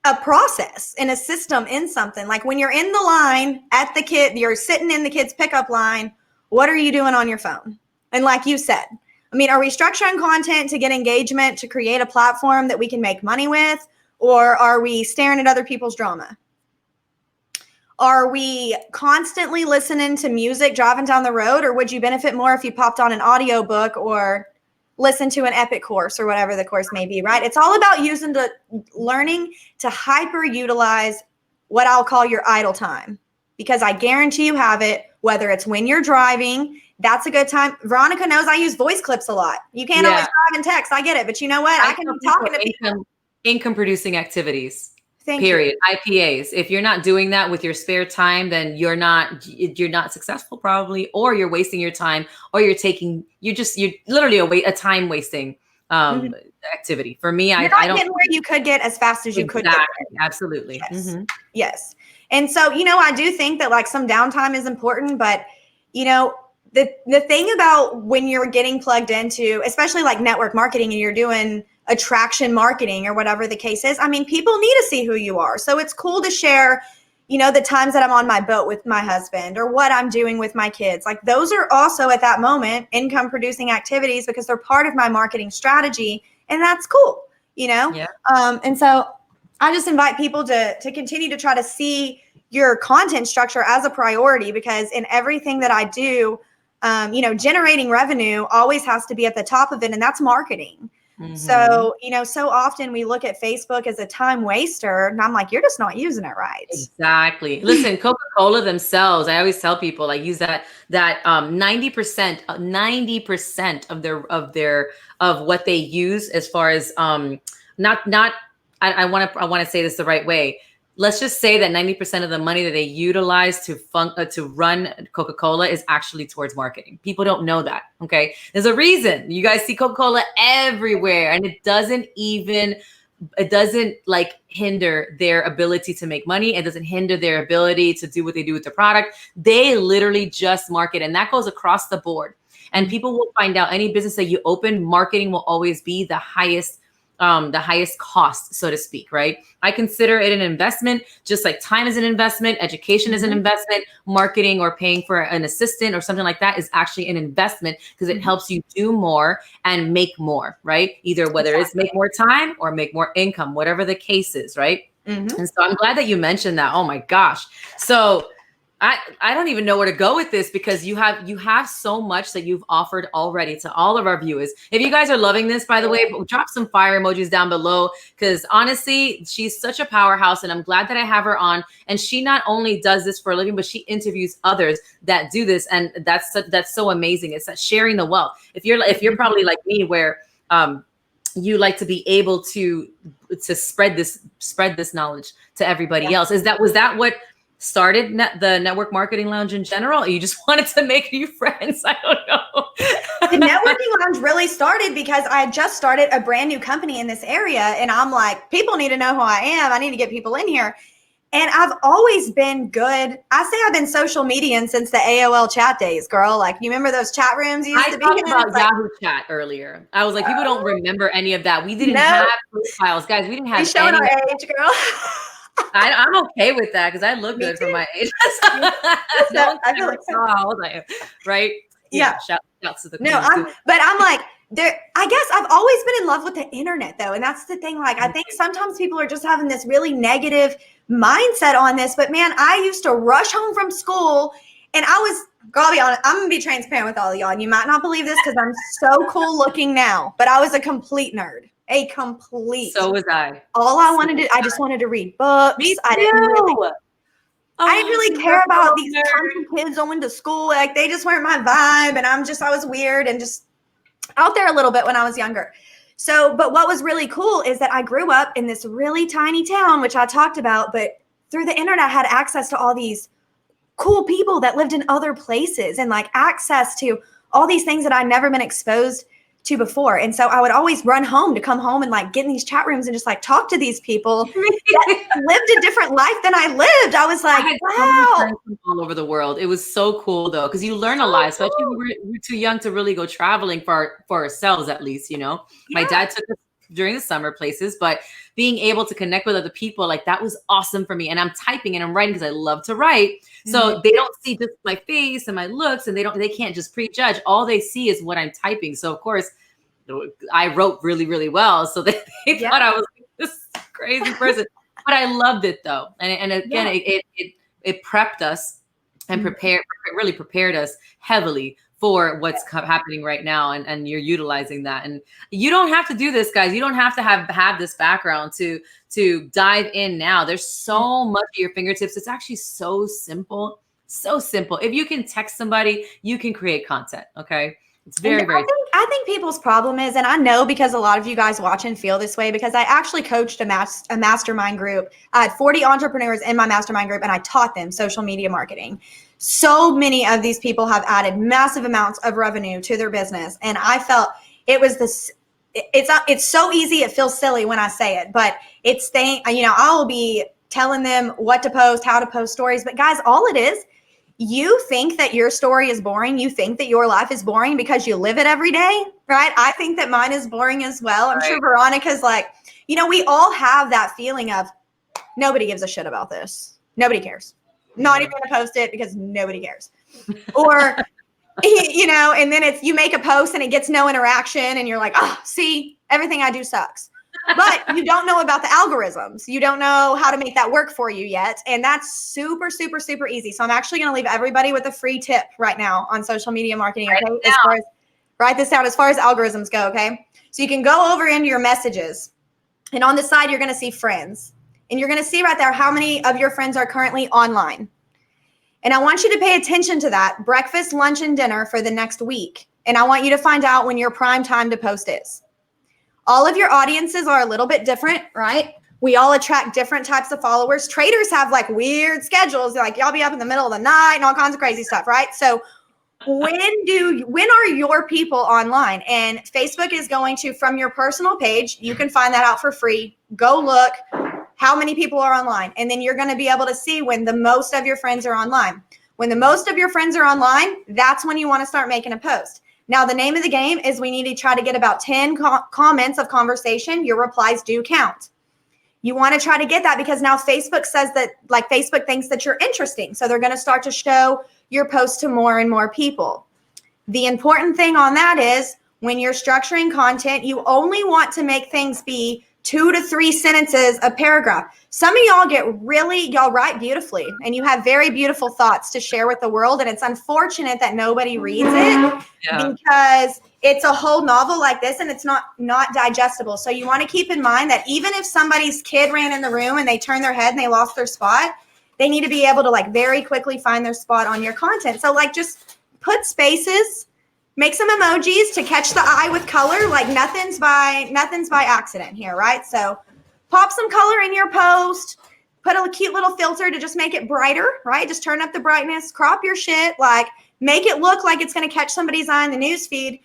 B: a process and a system in something. Like when you're in the line at you're sitting in the kids pickup line. What are you doing on your phone? And like you said, are we structuring content to get engagement, to create a platform that we can make money with? Or are we staring at other people's drama? Are we constantly listening to music driving down the road? Or would you benefit more if you popped on an audiobook or listened to an epic course or whatever the course may be, right? It's all about learning to hyper utilize what I'll call your idle time, because I guarantee you have it, whether it's when you're driving. That's a good time. Veronica knows I use voice clips a lot. You can't always drive and text. I get it. But you know what? I can be talking to people.
A: Income producing activities.
B: Period.
A: IPAs. If you're not doing that with your spare time, then you're not successful probably, or you're wasting your time, or you're literally a time wasting activity. For me, I don't
B: get where you could get as fast as you could get.
A: Absolutely.
B: Yes. Mm-hmm. Yes. And so, I do think that like some downtime is important, but the thing about when you're getting plugged into, especially like network marketing and you're doing attraction marketing or whatever the case is, people need to see who you are. So it's cool to share, the times that I'm on my boat with my husband or what I'm doing with my kids. Like those are also at that moment income producing activities because they're part of my marketing strategy, and that's cool,
A: Yeah.
B: And so I just invite people to continue to try to see your content structure as a priority, because in everything that I do, generating revenue always has to be at the top of it, and that's marketing. Mm-hmm. So, so often we look at Facebook as a time waster, and I'm like, you're just not using it right.
A: Exactly. Listen, Coca-Cola themselves, I always tell people, like, use that 90% of what they use as far as I want to say this the right way. Let's just say that 90% of the money that they utilize to run Coca-Cola is actually towards marketing. People don't know that. Okay. There's a reason you guys see Coca-Cola everywhere, and it doesn't like hinder their ability to make money. It doesn't hinder their ability to do what they do with the product. They literally just market, and that goes across the board. And people will find out any business that you open, marketing will always be the highest cost, so to speak, right? I consider it an investment, just like time is an investment, education is an investment, marketing or paying for an assistant or something like that is actually an investment because it helps you do more and make more, right? Either whether it's make more time or make more income, whatever the case is, right? Mm-hmm. And so I'm glad that you mentioned that. Oh my gosh. So I don't even know where to go with this, because you have so much that you've offered already to all of our viewers. If you guys are loving this, by the way, drop some fire emojis down below, because honestly, she's such a powerhouse, and I'm glad that I have her on. And she not only does this for a living, but she interviews others that do this, and that's so amazing. It's that sharing the wealth. If you're probably like me, where you like to be able to spread this knowledge to everybody else. Was that what started the Network Marketing Lounge in general? Or you just wanted to make new friends? I don't know.
B: The Networking Lounge really started because I had just started a brand new company in this area, and I'm like, people need to know who I am. I need to get people in here. And I've always been good. I say I've been social media since the AOL chat days, girl. Like, you remember those chat rooms you used to be in?
A: I talked about Yahoo chat earlier. I was like, people don't remember any of that. We didn't have profiles, guys. We didn't have.
B: You're showing our age, girl.
A: I'm okay with that because I look good for my age. No one can tell how old I am, right?
B: Yeah.
A: Shouts to the
B: but I'm like, I guess I've always been in love with the internet, though, and that's the thing. Like, I think sometimes people are just having this really negative mindset on this. But man, I used to rush home from school And I'll be honest, I'm going to be transparent with all of y'all. And you might not believe this because I'm so cool looking now, but I was a complete nerd.
A: So was I.
B: I just wanted to read books.
A: Me too.
B: I didn't really
A: Oh,
B: care about these
A: nerd.
B: country kids going to school. Like, they just weren't my vibe. And I was weird and just out there a little bit when I was younger. So, but what was really cool is that I grew up in this really tiny town, which I talked about, but through the internet, I had access to all these cool people that lived in other places and like access to all these things that I'd never been exposed to before. And so I would always run home to come home and like get in these chat rooms and just like talk to these people that lived a different life than I lived. I was like, wow.
A: All over the world. It was so cool though, because you learn a lot, especially when we're too young to really go traveling for ourselves, at least, you know. Yeah. My dad took us during the summer places, but being able to connect with other people, like that was awesome for me. And I'm typing and I'm writing because I love to write. So they don't see just my face and my looks, and they can't just prejudge. All they see is what I'm typing. So of course I wrote really, really well. So they thought I was this crazy person, but I loved it though. And again, it prepped us and really prepared us heavily for what's happening right now. And you're utilizing that. And you don't have to do this, guys. You don't have to have this background to dive in now. There's so much at your fingertips. It's actually so simple. So simple. If you can text somebody, you can create content. Okay. It's very, very.
B: I think people's problem is, and I know because a lot of you guys watch and feel this way, because I actually coached a mastermind group. I had 40 entrepreneurs in my mastermind group, and I taught them social media marketing. So many of these people have added massive amounts of revenue to their business, and I felt it was this. It's so easy. It feels silly when I say it, but I will be telling them what to post, how to post stories, but guys, all it is. You think that your story is boring. You think that your life is boring because you live it every day, right? I think that mine is boring as well. I'm sure Veronica's like, we all have that feeling of nobody gives a shit about this. Nobody cares. Not even going to post it because nobody cares. Or, and then you make a post and it gets no interaction and you're like, oh, see, everything I do sucks. But you don't know about the algorithms. You don't know how to make that work for you yet. And that's super, super, super easy. So I'm actually going to leave everybody with a free tip right now on social media marketing. Okay? Write this down as far as algorithms go. Okay. So you can go over into your messages, and on the side, you're going to see friends, and you're going to see right there how many of your friends are currently online. And I want you to pay attention to that breakfast, lunch, and dinner for the next week. And I want you to find out when your prime time to post is. All of your audiences are a little bit different, right? We all attract different types of followers. Traders have like weird schedules. Like y'all be up in the middle of the night and all kinds of crazy stuff, right? So when are your people online? And Facebook is going to, from your personal page, you can find that out for free. Go look how many people are online. And then you're going to be able to see when the most of your friends are online. When the most of your friends are online, that's when you want to start making a post. Now, the name of the game is we need to try to get about 10 comments of conversation. Your replies do count. You want to try to get that because now Facebook says that, like Facebook thinks that you're interesting. So they're going to start to show your post to more and more people. The important thing on that is when you're structuring content, you only want to make things be 2 to 3 sentences a paragraph. Some of y'all write beautifully and you have very beautiful thoughts to share with the world. And it's unfortunate that nobody reads it because it's a whole novel like this and it's not digestible. So you want to keep in mind that even if somebody's kid ran in the room and they turned their head and they lost their spot, they need to be able to like very quickly find their spot on your content. So like just put spaces, make some emojis to catch the eye with color. Like nothing's by accident here, right? So pop some color in your post, put a cute little filter to just make it brighter, right? Just turn up the brightness, crop your shit, like make it look like it's going to catch somebody's eye in the news feed.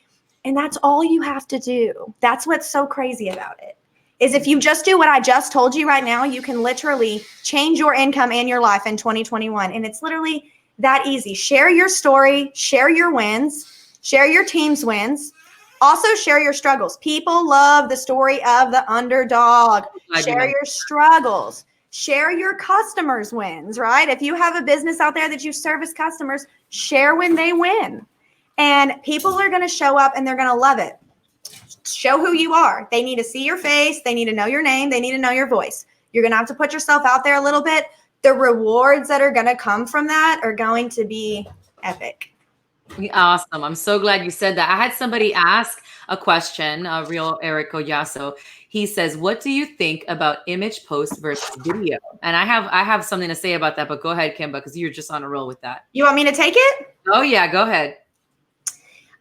B: And that's all you have to do. That's what's so crazy about it, is if you just do what I just told you right now, you can literally change your income and your life in 2021. And it's literally that easy. Share your story, share your wins, share your team's wins. Also share your struggles. People love the story of the underdog. Share your struggles. Share your customers' wins, right? If you have a business out there that you service customers, share when they win. And people are going to show up and they're going to love it. Show who you are. They need to see your face. They need to know your name. They need to know your voice. You're going to have to put yourself out there a little bit. the rewards that are going to come from that are going to be epic.
A: Awesome. I'm so glad you said that. I had somebody ask a question, real Eric Oyaso. He says, what do you think about image post versus video? And I have something to say about that, but go ahead, Kimba, because you're just on a roll with that.
B: You want me to take it?
A: Oh yeah, go ahead.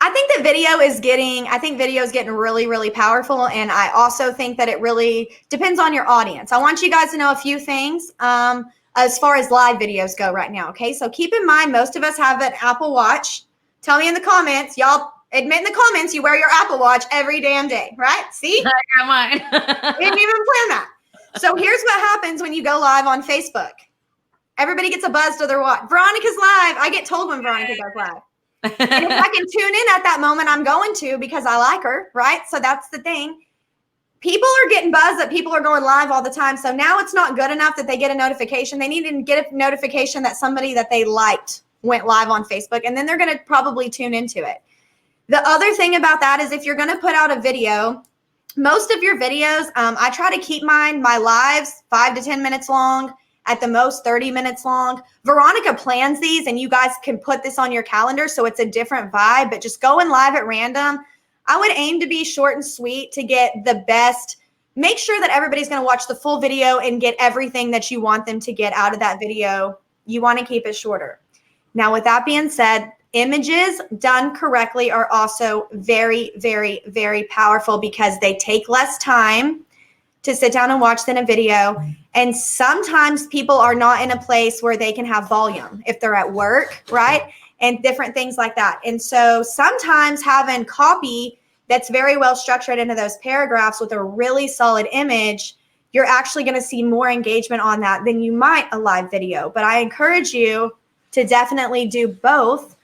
B: I think that video is getting really, really powerful. And I also think that it really depends on your audience. I want you guys to know a few things as far as live videos go right now. Okay. So keep in mind, most of us have an Apple Watch. Tell me in the comments, y'all admit in the comments, you wear your Apple Watch every damn day, right? See?
A: I got mine.
B: We didn't even plan that. So here's what happens when you go live on Facebook. Everybody gets a buzz to their watch. Veronica's live. I get told when Veronica goes live. And if I can tune in at that moment, I'm going to, because I like her, right? So that's the thing. People are getting buzzed that people are going live all the time. So now it's not good enough that they get a notification. They need to get a notification that somebody that they liked went live on Facebook, and then they're going to probably tune into it. The other thing about that is if you're going to put out a video, most of your videos, I try to keep my lives 5 to 10 minutes long, at the most 30 minutes long. Veronica plans these, and you guys can put this on your calendar so it's a different vibe, but just going live at random. I would aim to be short and sweet to get the best. Make sure that everybody's going to watch the full video and get everything that you want them to get out of that video. You want to keep it shorter. Now, with that being said, images done correctly are also very, very, very powerful because they take less time to sit down and watch than a video. And sometimes people are not in a place where they can have volume if they're at work, right? And different things like that. And so sometimes having copy that's very well structured into those paragraphs with a really solid image, you're actually going to see more engagement on that than you might a live video. But I encourage you to definitely do both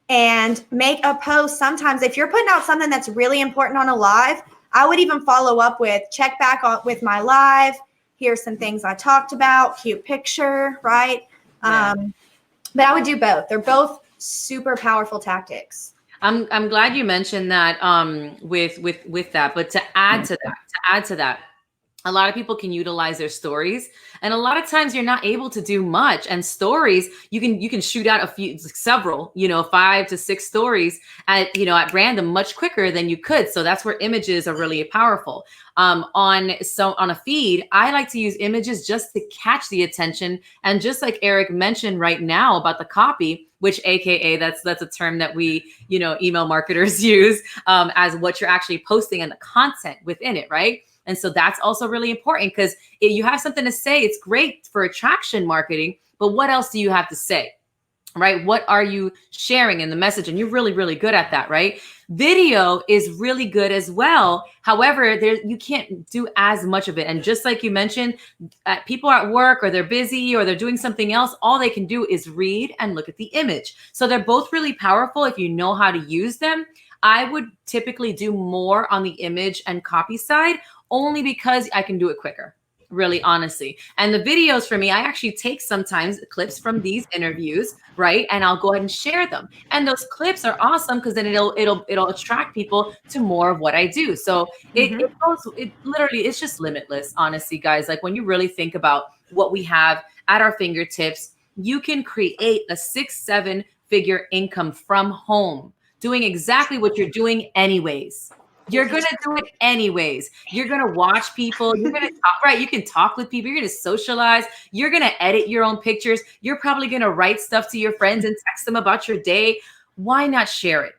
B: and make a post. Sometimes if you're putting out something that's really important on a live, I would even follow up with check back on with my live. Here's some things I talked about, cute picture, right?
A: Yeah.
B: But I would do both. They're both super powerful tactics.
A: I'm glad you mentioned that with that, but to add to that, a lot of people can utilize their stories, and a lot of times you're not able to do much. And stories, you can shoot out several, 5 to 6 stories at random much quicker than you could. So that's where images are really powerful. On a feed, I like to use images just to catch the attention. And just like Eric mentioned right now about the copy, which AKA that's a term that we, email marketers use as what you're actually posting and the content within it, right? And so that's also really important because if you have something to say, it's great for attraction marketing, but what else do you have to say, right? What are you sharing in the message? And you're really, really good at that, right? Video is really good as well. However, you can't do as much of it. And just like you mentioned, people are at work or they're busy or they're doing something else. All they can do is read and look at the image. So they're both really powerful if you know how to use them. I would typically do more on the image and copy side, only because I can do it quicker, really honestly. And the videos for me, I actually take sometimes clips from these interviews, right? And I'll go ahead and share them. And those clips are awesome because then it'll attract people to more of what I do. So it's just limitless, honestly, guys. Like when you really think about what we have at our fingertips, you can create a 6-7 figure income from home, doing exactly what you're doing anyways. You're going to do it anyways. You're going to watch people. You're going to talk, right? You can talk with people. You're going to socialize. You're going to edit your own pictures. You're probably going to write stuff to your friends and text them about your day. Why not share it?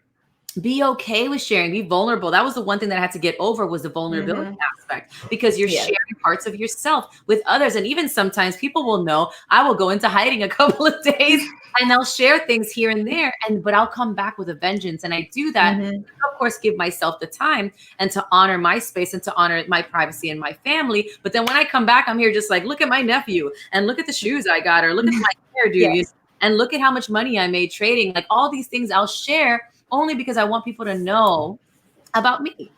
A: Be okay with sharing. Be vulnerable. That was the one thing that I had to get over, was the vulnerability aspect, because you're sharing parts of yourself with others. And even sometimes people will know I will go into hiding a couple of days and they'll share things here and there. But I'll come back with a vengeance. And I do that, of course, give myself the time and to honor my space and to honor my privacy and my family. But then when I come back, I'm here just like, look at my nephew and look at the shoes I got, or look at my hair, dude, and look at how much money I made trading. Like all these things I'll share only because I want people to know about me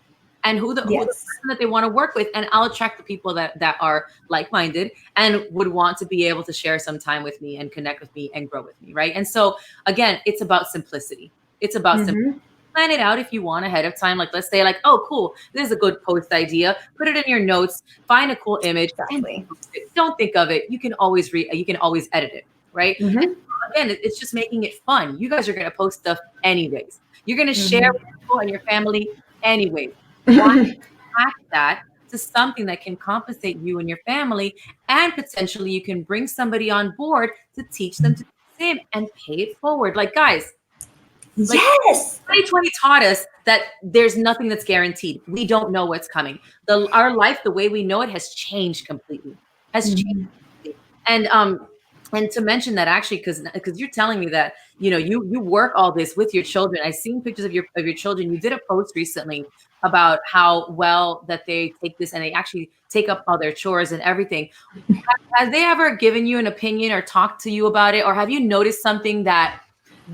A: and who the person that they want to work with. And I'll attract the people that are like-minded and would want to be able to share some time with me and connect with me and grow with me, right? And so again, it's about simplicity. It's about simplicity. plan it out if you want ahead of time. Like, let's say like, oh, cool, this is a good post idea. Put it in your notes, find a cool image, and
B: Exactly.
A: don't think of it. You can always you can always edit it, right?
B: Mm-hmm.
A: And again, it's just making it fun. You guys are going to post stuff anyways. You're going to share
B: Mm-hmm.
A: with people and your family anyways. Why hack that to something that can compensate you and your family, and potentially you can bring somebody on board to teach them to do the same and pay it forward. Like, guys, like
B: Yes.
A: 2020 taught us that there's nothing that's guaranteed. We don't know what's coming. Our life, the way we know it, has changed completely. Has changed
B: Mhm.
A: completely. And to mention that, actually, because you're telling me that you work all this with your children. I've seen pictures of your children. You did a post recently about how well that they take this and they actually take up all their chores and everything. Has they ever given you an opinion or talked to you about it, or have you noticed something that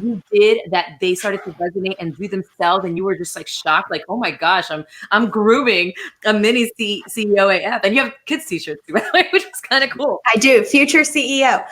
A: you did that they started to resonate and do themselves, and you were just like shocked, like, oh my gosh, I'm grooming a mini CEO AF, and you have kids t-shirts too, by the way, which is kind of cool.
B: I do. Future CEO.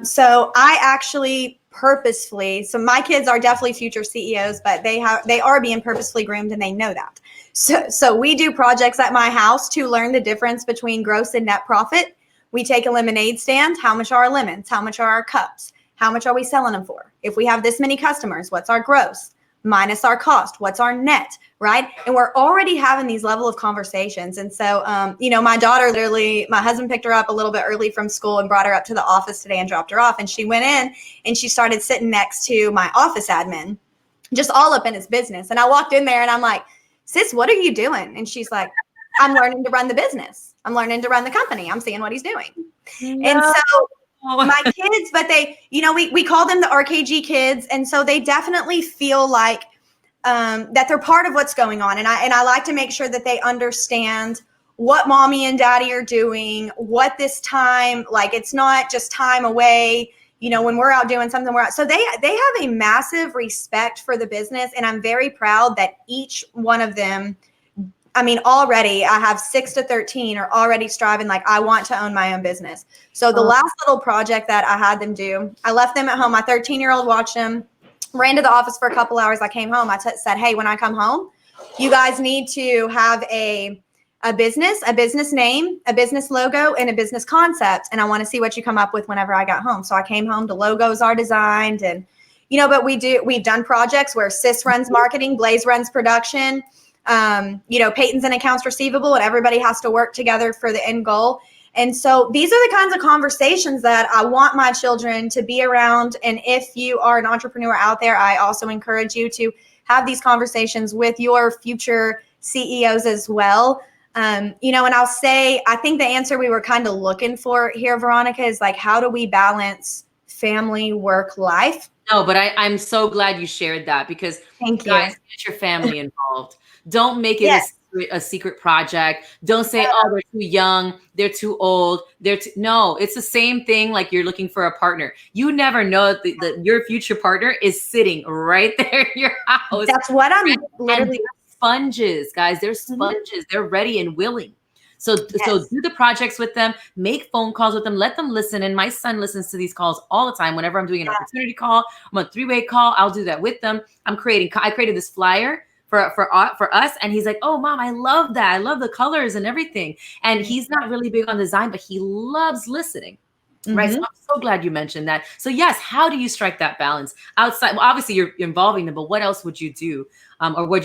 B: So I actually purposefully, so my kids are definitely future CEOs, but they are being purposefully groomed and they know that. So we do projects at my house to learn the difference between gross and net profit. We take a lemonade stand. How much are our lemons? How much are our cups? How much are we selling them for? If we have this many customers, what's our gross minus our cost? What's our net, right? And we're already having these level of conversations. And so, my daughter literally, my husband picked her up a little bit early from school and brought her up to the office today and dropped her off. And she went in and she started sitting next to my office admin, just all up in his business. And I walked in there and I'm like, sis, what are you doing? And she's like, I'm learning to run the business. I'm learning to run the company. I'm seeing what he's doing.
A: No.
B: And so my kids, but they, we call them the RKG kids. And so they definitely feel like that they're part of what's going on. And I like to make sure that they understand what mommy and daddy are doing, what this time, like, it's not just time away, when we're out doing something, so they have a massive respect for the business. And I'm very proud that each one of them, already I have 6 to 13 are already striving, like, I want to own my own business. So the last little project that I had them do, I left them at home. My 13-year-old watched them, ran to the office for a couple hours. I came home. I said, hey, when I come home, you guys need to have a business name, a business logo, and a business concept. And I want to see what you come up with whenever I got home. So I came home, the logos are designed, and, but we've done projects where Sis runs marketing, Blaze runs production, Peyton's in accounts receivable, and everybody has to work together for the end goal. And so these are the kinds of conversations that I want my children to be around. And if you are an entrepreneur out there, I also encourage you to have these conversations with your future CEOs as well. And I'll say, I think the answer we were kind of looking for here, Veronica, is like, how do we balance family, work, life?
A: No, but I'm so glad you shared that, because
B: Thank you.
A: Guys, get your family involved. Don't make it a secret project. Don't say, oh, they're too young, they're too old, no, it's the same thing. Like, you're looking for a partner. You never know that your future partner is sitting right there in your house.
B: That's what I'm literally.
A: Sponges, guys. They're sponges. They're ready and willing. So do the projects with them, make phone calls with them, let them listen. And my son listens to these calls all the time. Whenever I'm doing an opportunity call, I'm a 3-way call, I'll do that with them. I created this flyer for us. And he's like, oh, mom, I love that. I love the colors and everything. And he's not really big on design, but he loves listening. Right. So I'm so glad you mentioned that. So yes, how do you strike that balance outside? Well, obviously you're involving them, but what else would you do? Or what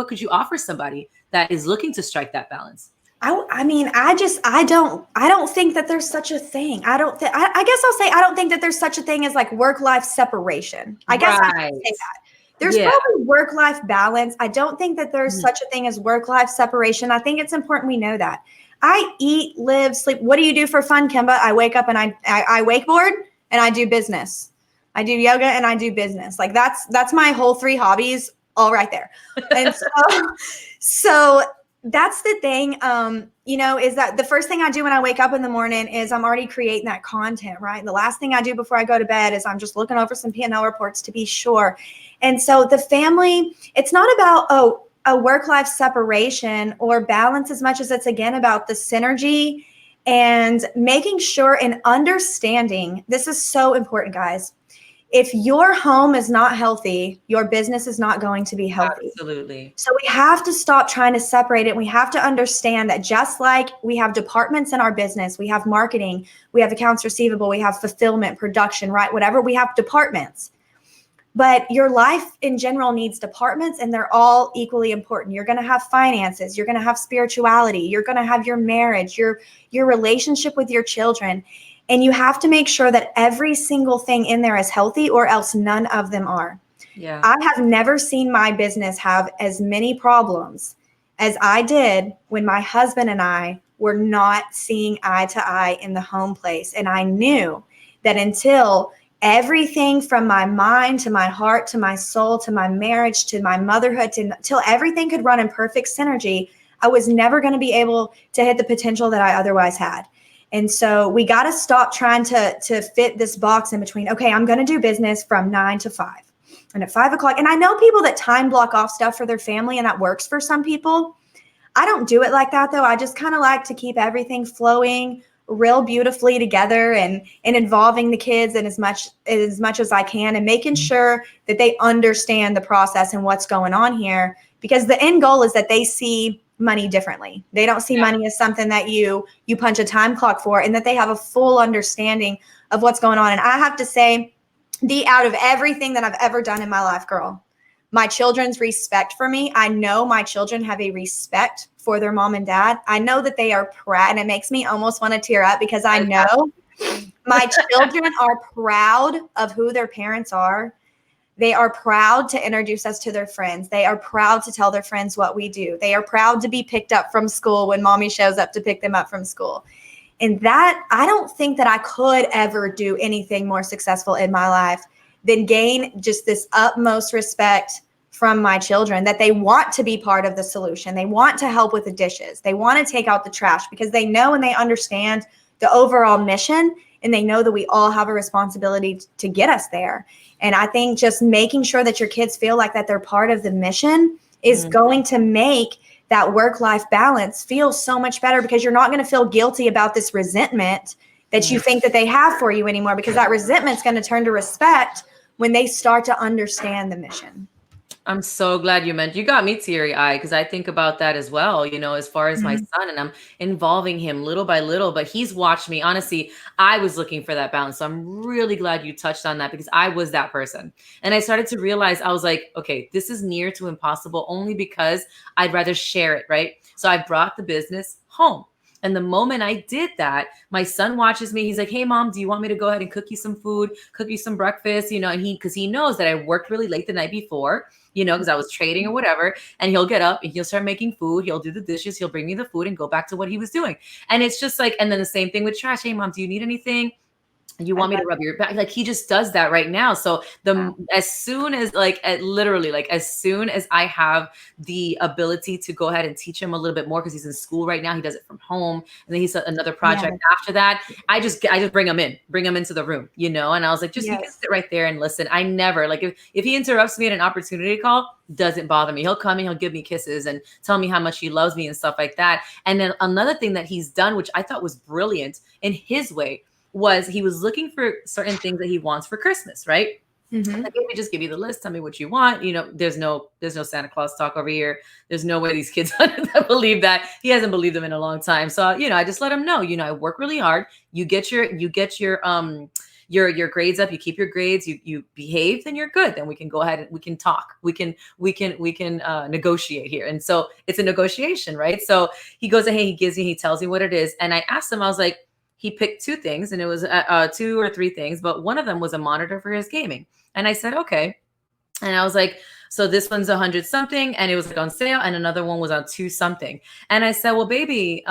A: could you offer somebody that is looking to strike that balance?
B: I don't think that there's such a thing. I guess I'll say, I don't think that there's such a thing as like work-life separation. I guess I can say that. There's probably work-life balance. I don't think that there's such a thing as work-life separation. I think it's important we know that. I eat, live, sleep. What do you do for fun, Kimba? I wake up and I wakeboard and I do business. I do yoga and I do business. Like, that's my whole 3 hobbies all right there. And so that's the thing, is that the first thing I do when I wake up in the morning is I'm already creating that content, right? And the last thing I do before I go to bed is I'm just looking over some P&L reports to be sure. And so the family, it's not about, a work-life separation or balance as much as it's, again, about the synergy and making sure and understanding. This is so important, guys. If your home is not healthy, your business is not going to be healthy.
A: Absolutely.
B: So we have to stop trying to separate it. We have to understand that just like we have departments in our business, we have marketing, we have accounts receivable, we have fulfillment, production, right? Whatever, we have departments. But your life in general needs departments, and they're all equally important. You're going to have finances, you're going to have spirituality, you're going to have your marriage, your relationship with your children. And you have to make sure that every single thing in there is healthy, or else none of them are.
A: Yeah.
B: I have never seen my business have as many problems as I did when my husband and I were not seeing eye to eye in the home place. And I knew that until everything from my mind to my heart to my soul to my marriage to my motherhood until everything could run in perfect synergy, I was never going to be able to hit the potential that I otherwise had. And so we got to stop trying to fit this box in between. Okay, I'm going to do business from 9 to 5 and at 5 o'clock. And I know people that time block off stuff for their family, and that works for some people. I don't do it like that, though. I just kind of like to keep everything flowing real beautifully together and involving the kids in as much as I can, and making sure that they understand the process and what's going on here, because the end goal is that they see money differently. They don't see money as something that you punch a time clock for, and that they have a full understanding of what's going on. And I have to say, out of everything that I've ever done in my life, girl, my children's respect for me, I know my children have a respect for their mom and dad. I know that they are proud, and it makes me almost want to tear up, because I know my children are proud of who their parents are. They are proud to introduce us to their friends. They are proud to tell their friends what we do. They are proud to be picked up from school when mommy shows up to pick them up from school. And that, I don't think that I could ever do anything more successful in my life than gain just this utmost respect from my children, that they want to be part of the solution. They want to help with the dishes. They want to take out the trash, because they know and they understand the overall mission, and they know that we all have a responsibility to get us there. And I think just making sure that your kids feel like that they're part of the mission is going to make that work-life balance feel so much better, because you're not going to feel guilty about this resentment that you think that they have for you anymore, because that resentment is going to turn to respect when they start to understand the mission.
A: I'm so glad you got me teary-eyed, because I think about that as well, as far as my son, and I'm involving him little by little, but he's watched me. Honestly, I was looking for that balance. So I'm really glad you touched on that, because I was that person. And I started to realize, I was like, okay, this is near to impossible, only because I'd rather share it, right? So I brought the business home. And the moment I did that, my son watches me. He's like, hey, mom, do you want me to go ahead and cook you some food, cook you some breakfast? And because he knows that I worked really late the night before, because I was trading or whatever. And he'll get up and he'll start making food. He'll do the dishes. He'll bring me the food and go back to what he was doing. And it's just like, and then the same thing with trash. Hey, mom, do you need anything? You want me to rub your back? Like, he just does that right now. So as soon as as soon as I have the ability to go ahead and teach him a little bit more, because he's in school right now, he does it from home. And then he's another project after that. I just bring him into the room, and I was like, you can sit right there and listen. I never, like, if he interrupts me at an opportunity call, doesn't bother me. He'll come and he'll give me kisses and tell me how much he loves me and stuff like that. And then another thing that he's done, which I thought was brilliant in his way, was he was looking for certain things that he wants for Christmas, right? Like, let me just give you the list. Tell me what you want. There's no Santa Claus talk over here. There's no way these kids believe that. He hasn't believed them in a long time. So, I just let him know, I work really hard. You get your grades up, you keep your grades, you behave, then you're good. Then we can go ahead and we can talk. We can negotiate here. And so it's a negotiation, right? So he goes ahead, he tells me what it is. And I asked him, I was like, he picked two things, and it was 2 or 3 things, but one of them was a monitor for his gaming. And I said, okay. And I was like, so this one's 100 something, and it was like on sale, and another one was on 2 something. And I said, well, baby,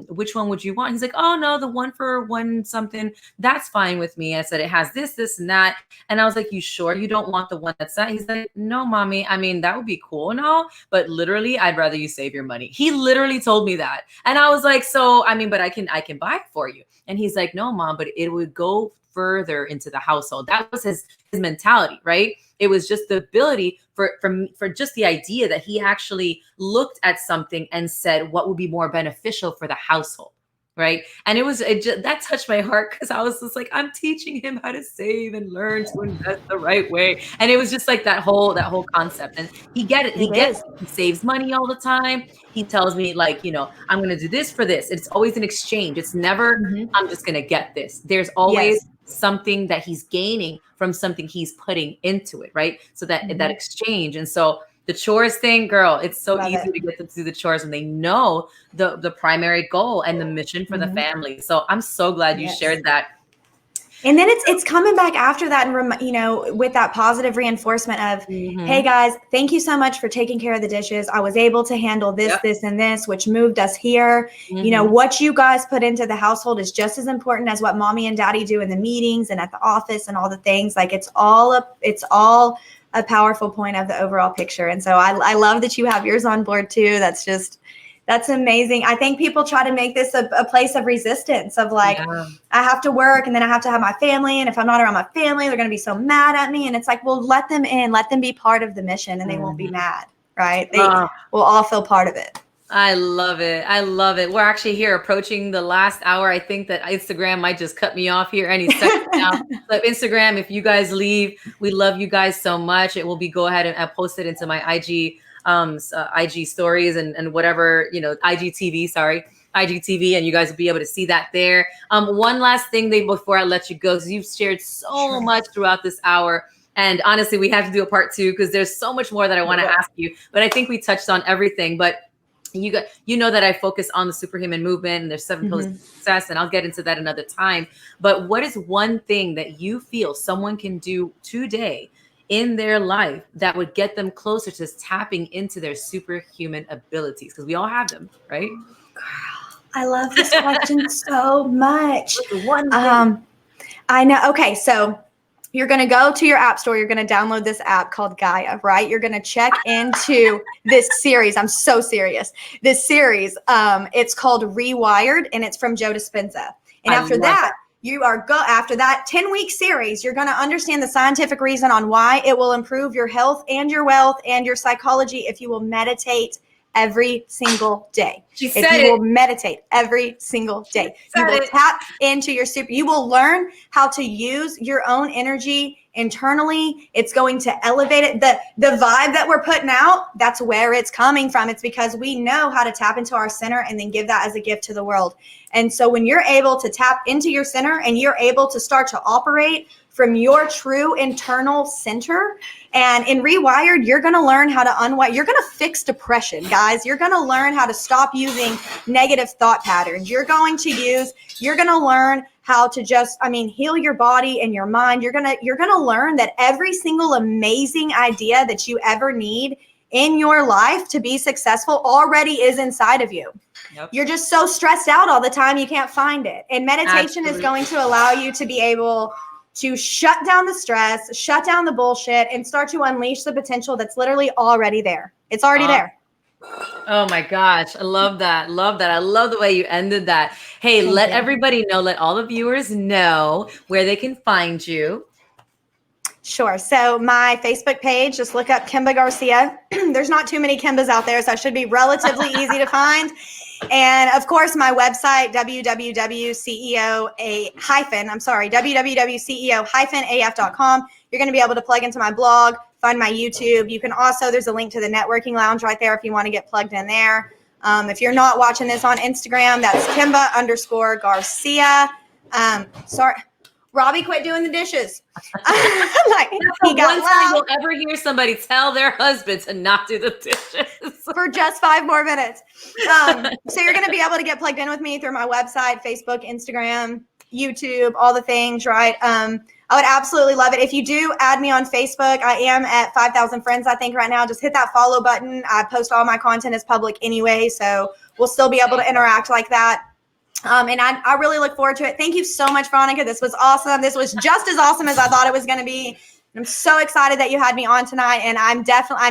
A: which one would you want? He's like, oh no, the one for 1 something, that's fine with me. I said, it has this, and that. And I was like, you sure you don't want the one that's that? He's like, no, mommy, I mean, that would be cool and all, but literally, I'd rather you save your money. He literally told me that. And I was like, so, I mean, but I can buy it for you. And he's like, no, mom, but it would go further into the household. That was his mentality, right? It was just the ability for just the idea that he actually looked at something and said, what would be more beneficial for the household? right? And that touched my heart because I was just like, I'm teaching him how to save and learn to invest the right way. And it was just like that whole concept. And he get it.
B: It
A: He gets
B: is.
A: it. He saves money all the time. He tells me like, I'm going to do this for this. It's always an exchange. It's never,
B: Mhm.
A: I'm just going to get this. There's always
B: Yes.
A: something that he's gaining from something he's putting into it, right? So that
B: Mhm.
A: exchange. And so the chores thing, girl, it's so
B: Love
A: easy
B: it.
A: to get them to do the chores when they know the primary goal and the mission for the
B: Mhm.
A: family. So I'm so glad you
B: Yes.
A: shared that.
B: And then it's coming back after that and with that positive reinforcement of, hey
A: Mhm.
B: guys, thank you so much for taking care of the dishes. I was able to handle this,
A: Yep.
B: this, and this, which moved us here.
A: Mhm.
B: What you guys put into the household is just as important as what mommy and daddy do in the meetings and at the office and all the things. Like it's all a powerful point of the overall picture. And so I love that you have yours on board too. That's amazing. I think people try to make this a place of resistance of like,
A: Yeah.
B: I have to work and then I have to have my family. And if I'm not around my family, they're going to be so mad at me. And it's like, well, let them in, let them be part of the mission and they won't be
A: Mhm.
B: mad, right? They
A: Oh,
B: will all feel part of it.
A: I love it. I love it. We're actually here approaching the last hour. I think that Instagram might just cut me off here any second now. So Instagram, if you guys leave, we love you guys so much. It will be go ahead and post it into my IG IG stories and whatever, IGTV, sorry. IGTV, and you guys will be able to see that there. One last thing before I let you go, because you've shared so
B: Sure.
A: much throughout this hour. And honestly, we have to do a part 2 because there's so much more that I want to ask you. But I think we touched on everything. But you know that I focus on the superhuman movement and there's 7 pillars of success, and I'll get into that another time. But what is one thing that you feel someone can do today in their life that would get them closer to tapping into their superhuman abilities? Because we all have them, right?
B: I love this question so much.
A: What's one thing?
B: I know. Okay, so you're going to go to your app store. You're going to download this app called Gaia, right? You're going to check into this series. I'm so serious. This series, it's called Rewired, and it's from Joe Dispenza. And
A: I
B: after
A: love
B: that, after that 10-week series, you're going to understand the scientific reason on why it will improve your health and your wealth and your psychology if you will meditate every single day.
A: She
B: If
A: said
B: you
A: it.
B: will meditate every single day, you will tap into your you will learn how to use your own energy internally. It's going to elevate it. The vibe that we're putting out, that's where it's coming from. It's because we know how to tap into our center and then give that as a gift to the world. And so when you're able to tap into your center and you're able to start to operate from your true internal center, and in Rewired, you're going to learn how to unwire. You're going to fix depression, guys. You're going to learn how to stop using negative thought patterns. You're going to learn how to just, heal your body and your mind. You're going to learn that every single amazing idea that you ever need in your life to be successful already is inside of you. Yep. You're just so stressed out all the time, you can't find it. And meditation is going to allow you to be able to shut down the stress, shut down the bullshit, and start to unleash the potential that's literally already there. It's already there.
A: Oh my gosh. I love that. Love that. I love the way you ended that. Hey, let everybody know, let all the viewers know where they can find you.
B: Sure. So my Facebook page, just look up Kimba Garcia. There's not too many Kimbas out there, so it should be relatively easy to find. And of course, my website, www.ceo-af.com. You're going to be able to plug into my blog, find my YouTube. You can also, there's a link to the networking lounge right there if you want to get plugged in there. If you're not watching this on Instagram, that's Kimba_Garcia. Sorry. Robbie quit doing the dishes.
A: That's the one time you'll ever hear somebody tell their husband to not do the dishes.
B: For just 5 more minutes. So you're going to be able to get plugged in with me through my website, Facebook, Instagram, YouTube, all the things, right? I would absolutely love it. If you do add me on Facebook, I am at 5,000 friends, I think, right now. Just hit that follow button. I post all my content as public anyway, so we'll still be able to interact like that. And I really look forward to it. Thank you so much, Veronica. This was awesome. This was just as awesome as I thought it was going to be. I'm so excited that you had me on tonight, and I'm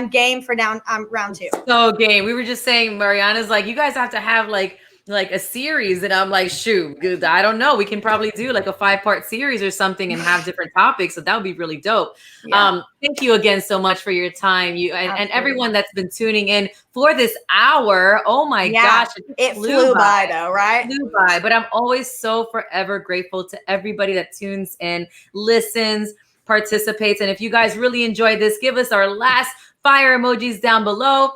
B: game for round 2.
A: So game. We were just saying, Mariana's like, you guys have to have like like a series, and I'm like, shoot, good. I don't know. We can probably do like a 5-part series or something and have different topics. So that would be really dope.
B: Yeah,
A: Thank you again so much for your time. You and
B: absolutely.
A: everyone that's been tuning in for this hour. Oh my
B: Yeah,
A: gosh,
B: it flew by though, right?
A: flew by. But I'm always so forever grateful to everybody that tunes in, listens, participates. And if you guys really enjoyed this, give us our last fire emojis down below.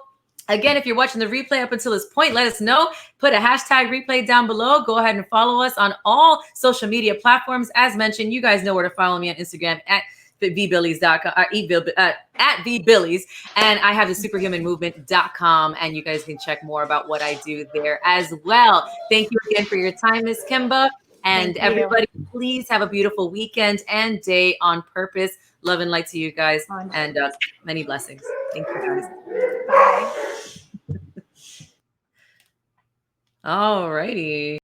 A: Again, if you're watching the replay up until this point, let us know. Put a hashtag replay down below. Go ahead and follow us on all social media platforms. As mentioned, you guys know where to follow me on Instagram at vbillies.com, at vbillies. And I have the superhumanmovement.com, and you guys can check more about what I do there as well. Thank you again for your time, Miss Kimba. And
B: Thank you.
A: everybody, please have a beautiful weekend and day on purpose. Love and light to you guys, and many blessings. Thank you, guys.
B: Bye.
A: All righty.